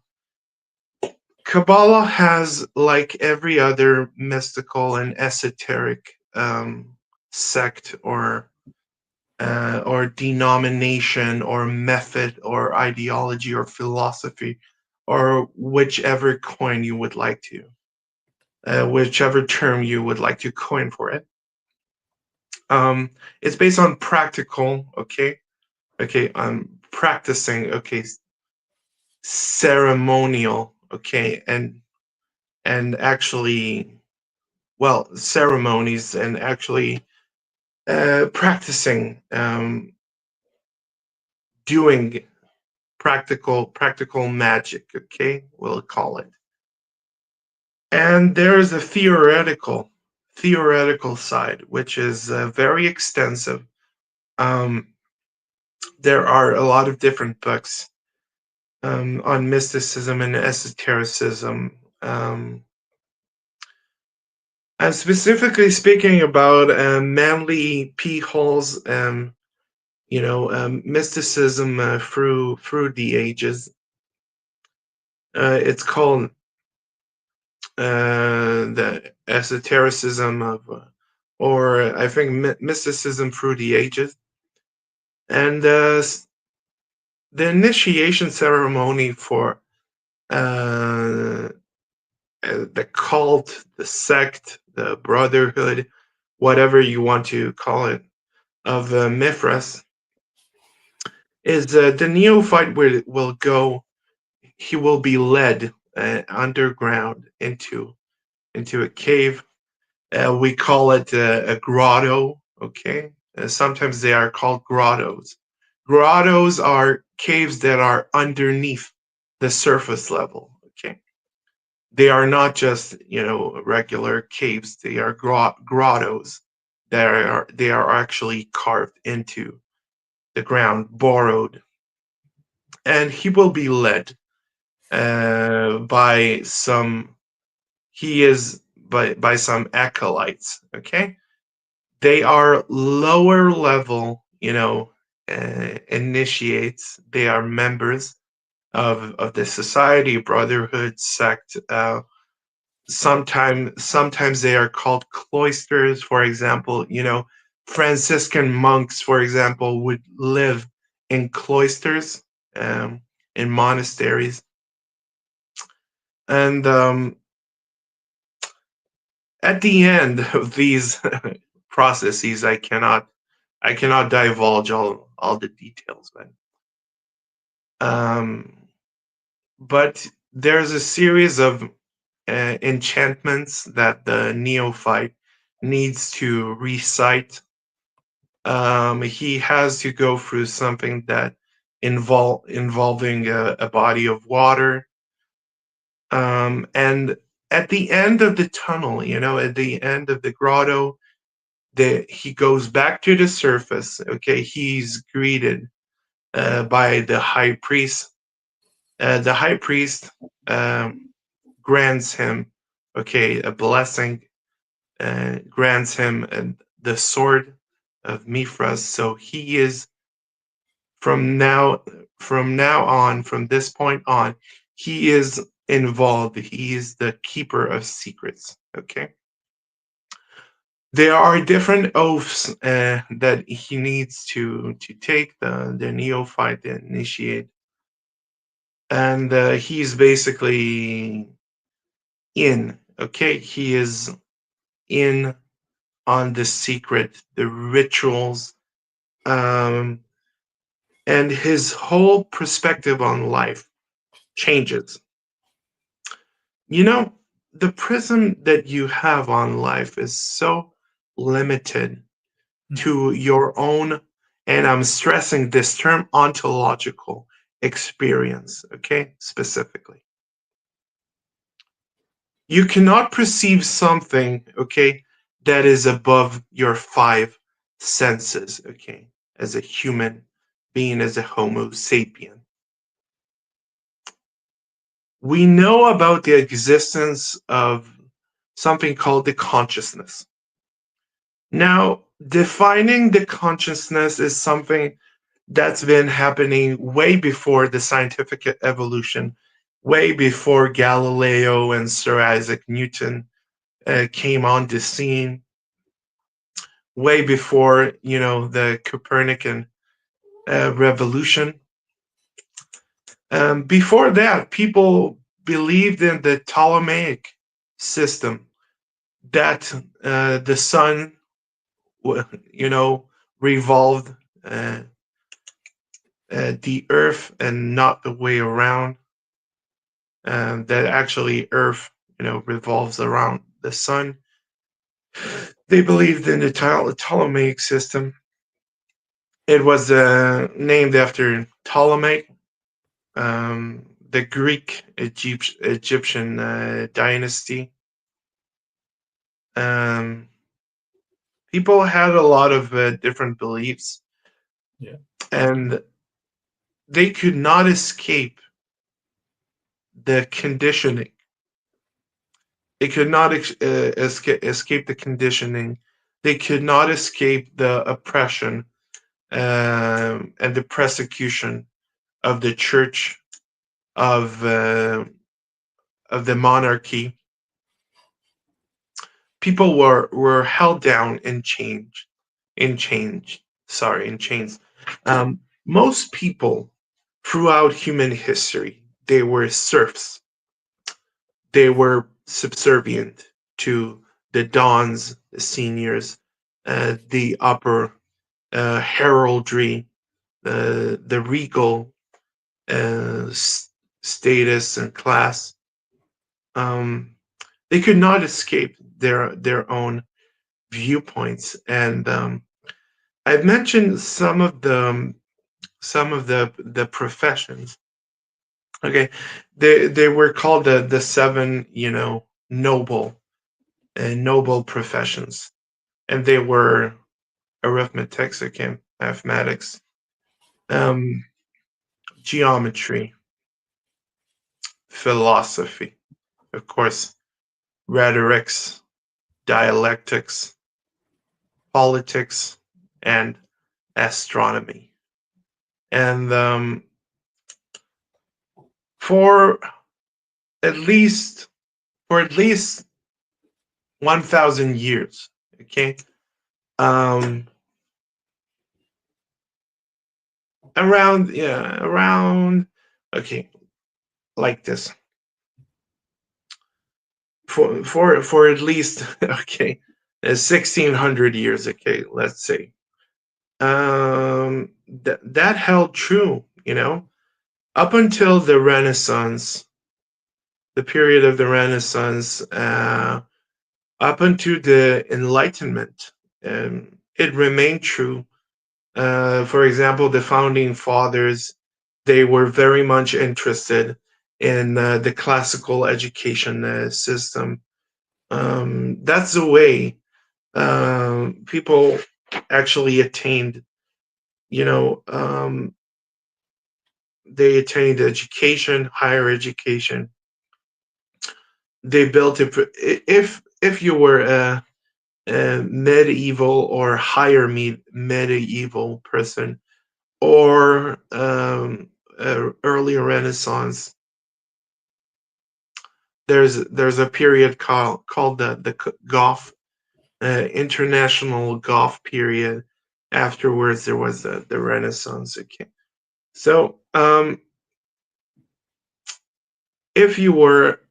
Kabbalah has, like every other mystical and esoteric sect or denomination or method or ideology or philosophy, or whichever coin you would like to, whichever term you would like to coin for it. It's based on practical, okay, practicing, okay, ceremonial, okay, and actually, well, ceremonies and actually practicing, doing practical magic, okay, we'll call it. And there is a theoretical side, which is very extensive. Um, there are a lot of different books on mysticism and esotericism. I'm specifically speaking about Manly P. Hall's, mysticism through the ages. It's called the esotericism of, or I think mysticism through the ages, and the initiation ceremony for uh, the cult, the sect, the brotherhood, whatever you want to call it, of Mithras, is the neophyte will go. He will be led underground into a cave. We call it a grotto. Okay, Sometimes they are called grottos. Grottos are caves that are underneath the surface level. Okay, they are not just regular caves. They are grottos that are actually carved into the ground, borrowed, and he will be led by some. He is by some acolytes. Okay, they are lower level, initiates. They are members of the society, brotherhood, sect. Sometimes they are called cloisters. For example, Franciscan monks, for example, would live in cloisters, um, in monasteries, and at the end of these processes, I cannot divulge all the details, um, but there's a series of enchantments that the neophyte needs to recite. He has to go through something that involving a body of water, and at the end of the tunnel, at the end of the grotto, he goes back to the surface. Okay, he's greeted by the high priest. The high priest um, grants him, okay, a blessing, grants him the sword of Mithras. So he is from now from this point on, he is involved. He is the keeper of secrets. Okay. There are different oaths that he needs to take, the neophyte, the initiate, and he's basically in. Okay, he is in on the secret, the rituals, um, and his whole perspective on life changes. You know, the prism that you have on life is so limited to your own, and I'm stressing this term, ontological experience, okay, specifically. You cannot perceive something, okay, that is above your five senses, okay, as a human being, as a Homo sapien. We know about the existence of something called the consciousness. Now, defining the consciousness is something that's been happening way before the scientific evolution, way before Galileo and Sir Isaac Newton came on the scene, way before the Copernican revolution. Before that, people believed in the Ptolemaic system, that the sun, you know, revolved uh, the Earth and not the way around. That actually Earth, revolves around the sun. They believed in the Ptolemaic system. It was named after Ptolemy, the Greek Egyptian dynasty. Um, People had a lot of different beliefs, Yeah. and they could not escape the conditioning. They could not escape the conditioning. They could not escape the oppression and the persecution of the church, of uh, of the monarchy. People were held down in chains. Most people throughout human history, they were serfs. They were subservient to the dons, the seniors, the upper heraldry, the regal status and class. Um, they could not escape their own viewpoints, and I've mentioned some of the professions. Okay, they were called the seven, noble and noble professions, and they were arithmetic, okay, mathematics, um, geometry, philosophy, of course, rhetorics, dialectics, politics, and astronomy. And for at least for at least 1,000 years, okay, um, around, okay, like this, for at least okay, 1,600 years, okay, let's say, that held true, up until the Renaissance, the period of the Renaissance, up until the Enlightenment, it remained true. For example, the founding fathers, they were very much interested in the classical education system. That's the way people actually attained, you know, um, they attained education, higher education. They built it. If you were a medieval or higher medieval person, or early Renaissance, there's a period called the Goth, international Goth period. Afterwards, there was the Renaissance. Okay, so if you were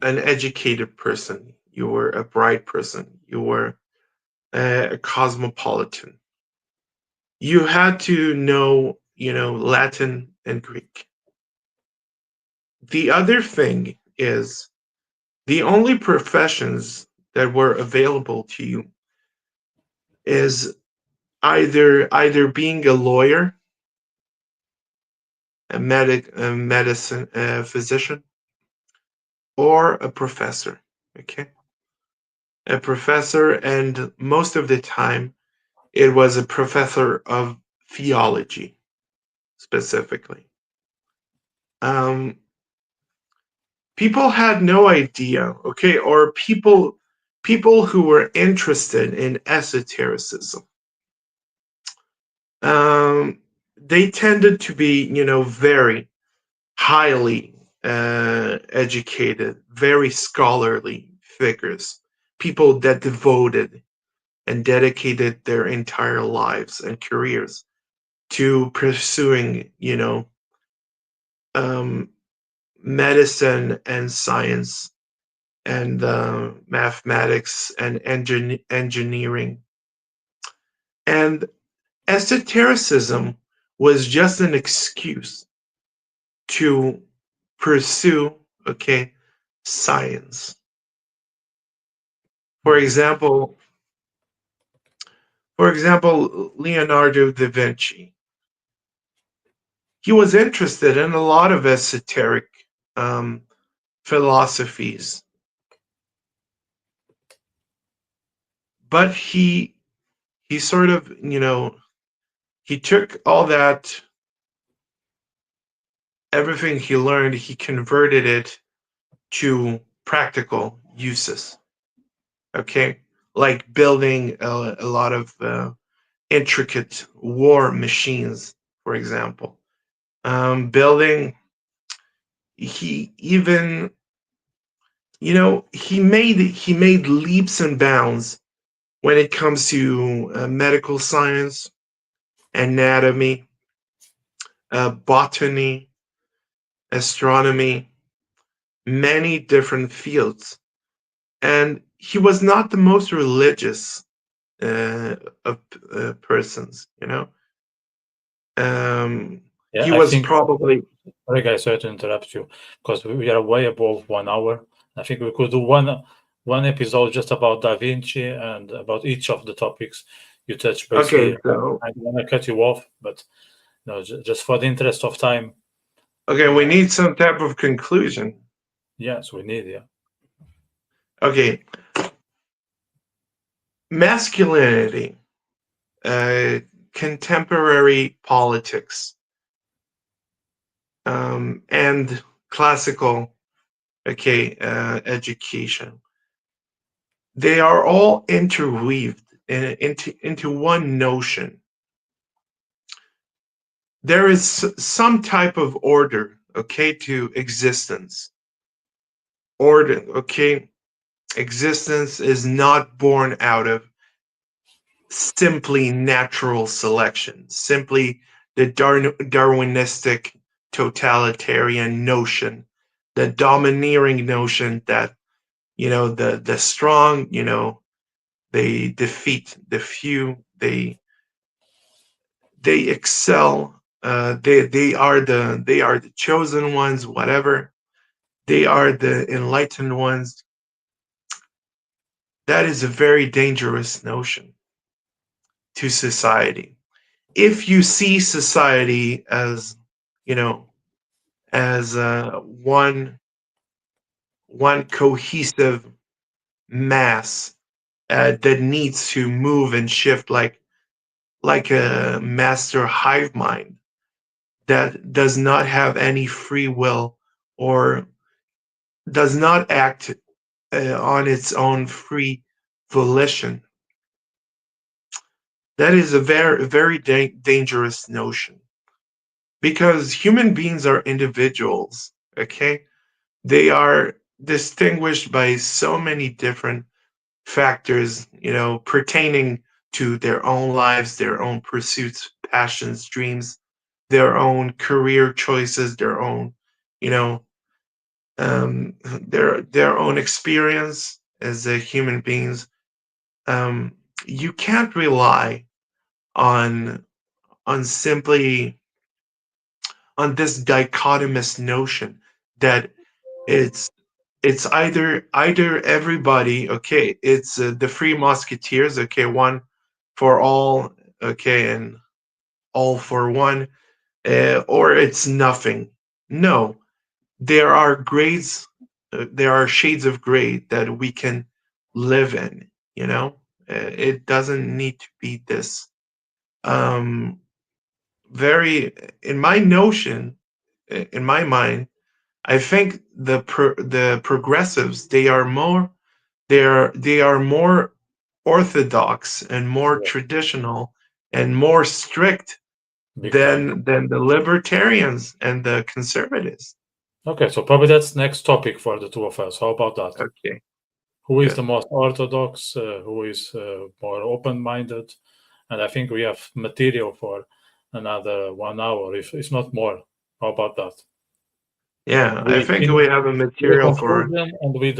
an educated person, you were a bright person, you were a cosmopolitan, you had to know, Latin and Greek. The other thing is, the only professions that were available to you is either being a lawyer, a medicine, a physician, or a professor. Okay, a professor, and most of the time it was a professor of theology specifically. Um, People had no idea, okay, or people who were interested in esotericism, they tended to be, very highly educated, very scholarly figures, people that devoted and dedicated their entire lives and careers to pursuing, um, medicine and science and mathematics and engineering. And esotericism was just an excuse to pursue, okay, science. For Mm. example, Leonardo da Vinci, he was interested in a lot of esoteric um, philosophies, but he sort of, he took all that, everything he learned, he converted it to practical uses. Okay, like building a lot of intricate war machines, for example. Building, he even, he made leaps and bounds when it comes to medical science, anatomy, botany, astronomy, many different fields. And he was not the most religious of persons, Yeah, he I was think. probably, Sorry, guys, sorry to interrupt you because we are way above 1 hour. I think we could do one episode just about Da Vinci and about each of the topics you touch base Okay, here. so I don't want to cut you off, but no, just for the interest of time, okay, we uh, need some type of conclusion. yes, we need, yeah. Okay, masculinity, uh, contemporary politics, and classical, okay, education. They are all interweaved into one notion. There is some type of order, okay, to existence. Order, okay, existence is not born out of simply natural selection, simply the Darwinistic totalitarian notion, the domineering notion that, the strong, they defeat the few, they excel, they are the chosen ones, whatever. They are the enlightened ones. That is a very dangerous notion to society. If you see society as, you know, as one cohesive mass that needs to move and shift like a master hive mind that does not have any free will or does not act on its own free volition. That is a very, very dangerous notion because human beings are individuals, okay? They are distinguished by so many different factors, pertaining to their own lives, their own pursuits, passions, dreams, their own career choices, their own, you know, their own experience as human beings. Um, you can't rely on simply on this dichotomous notion that it's it's either everybody, okay, it's the Three Musketeers, okay, one for all, okay, and all for one, or it's nothing. No, there are grades, there are shades of gray that we can live in. It doesn't need to be this. Um, very, in my notion, in my mind, I think the progressives, they are more orthodox and more Yeah, traditional and more strict big time. than the libertarians and the conservatives. Okay, so probably that's next topic for the two of us. How about that? Okay, Who is good. the most orthodox? Who is more open-minded? And I think we have material for another 1 hour, if not more. How about that? Yeah, I With think we in, have a with a material for conclusion and with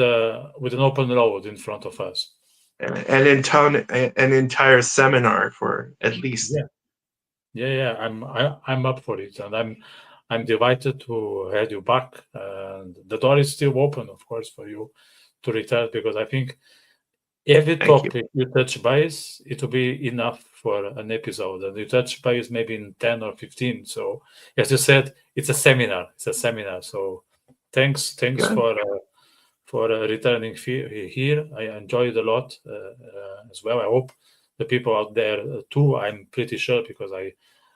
an open road in front of us. an entire seminar for at least. Yeah, yeah. I'm up for it, and I'm delighted to have you back. And the door is still open, of course, for you to return because I think every Thank you. topic you touch base, it will be enough for an episode, and you touch base maybe in 10 or 15. So, as you said, it's a seminar. It's a seminar. So, thanks Good. for returning here. I enjoyed a lot as well. I hope the people out there too. I'm pretty sure because I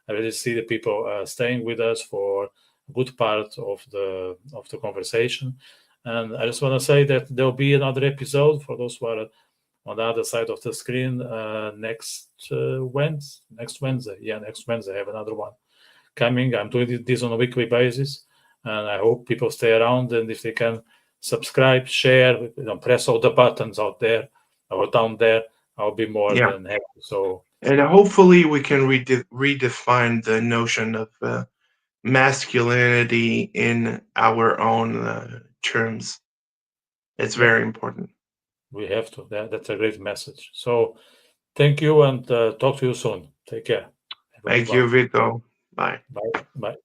really see the people staying with us for a good part of the conversation. And I just want to say that there'll be another episode for those who are on the other side of the screen next Wednesday. Next Wednesday, yeah, next Wednesday I have another one coming. I'm doing this on a weekly basis, and I hope people stay around. And if they can subscribe, share, press all the buttons out there or down there, I'll be more Yeah, than happy. So and hopefully we can redefine the notion of masculinity in our own terms. It's yeah, very important. we have to. That's a great message. So thank you, and talk to you soon. Take care. Have a good Thank one. you, Vito. Bye. Bye. Bye.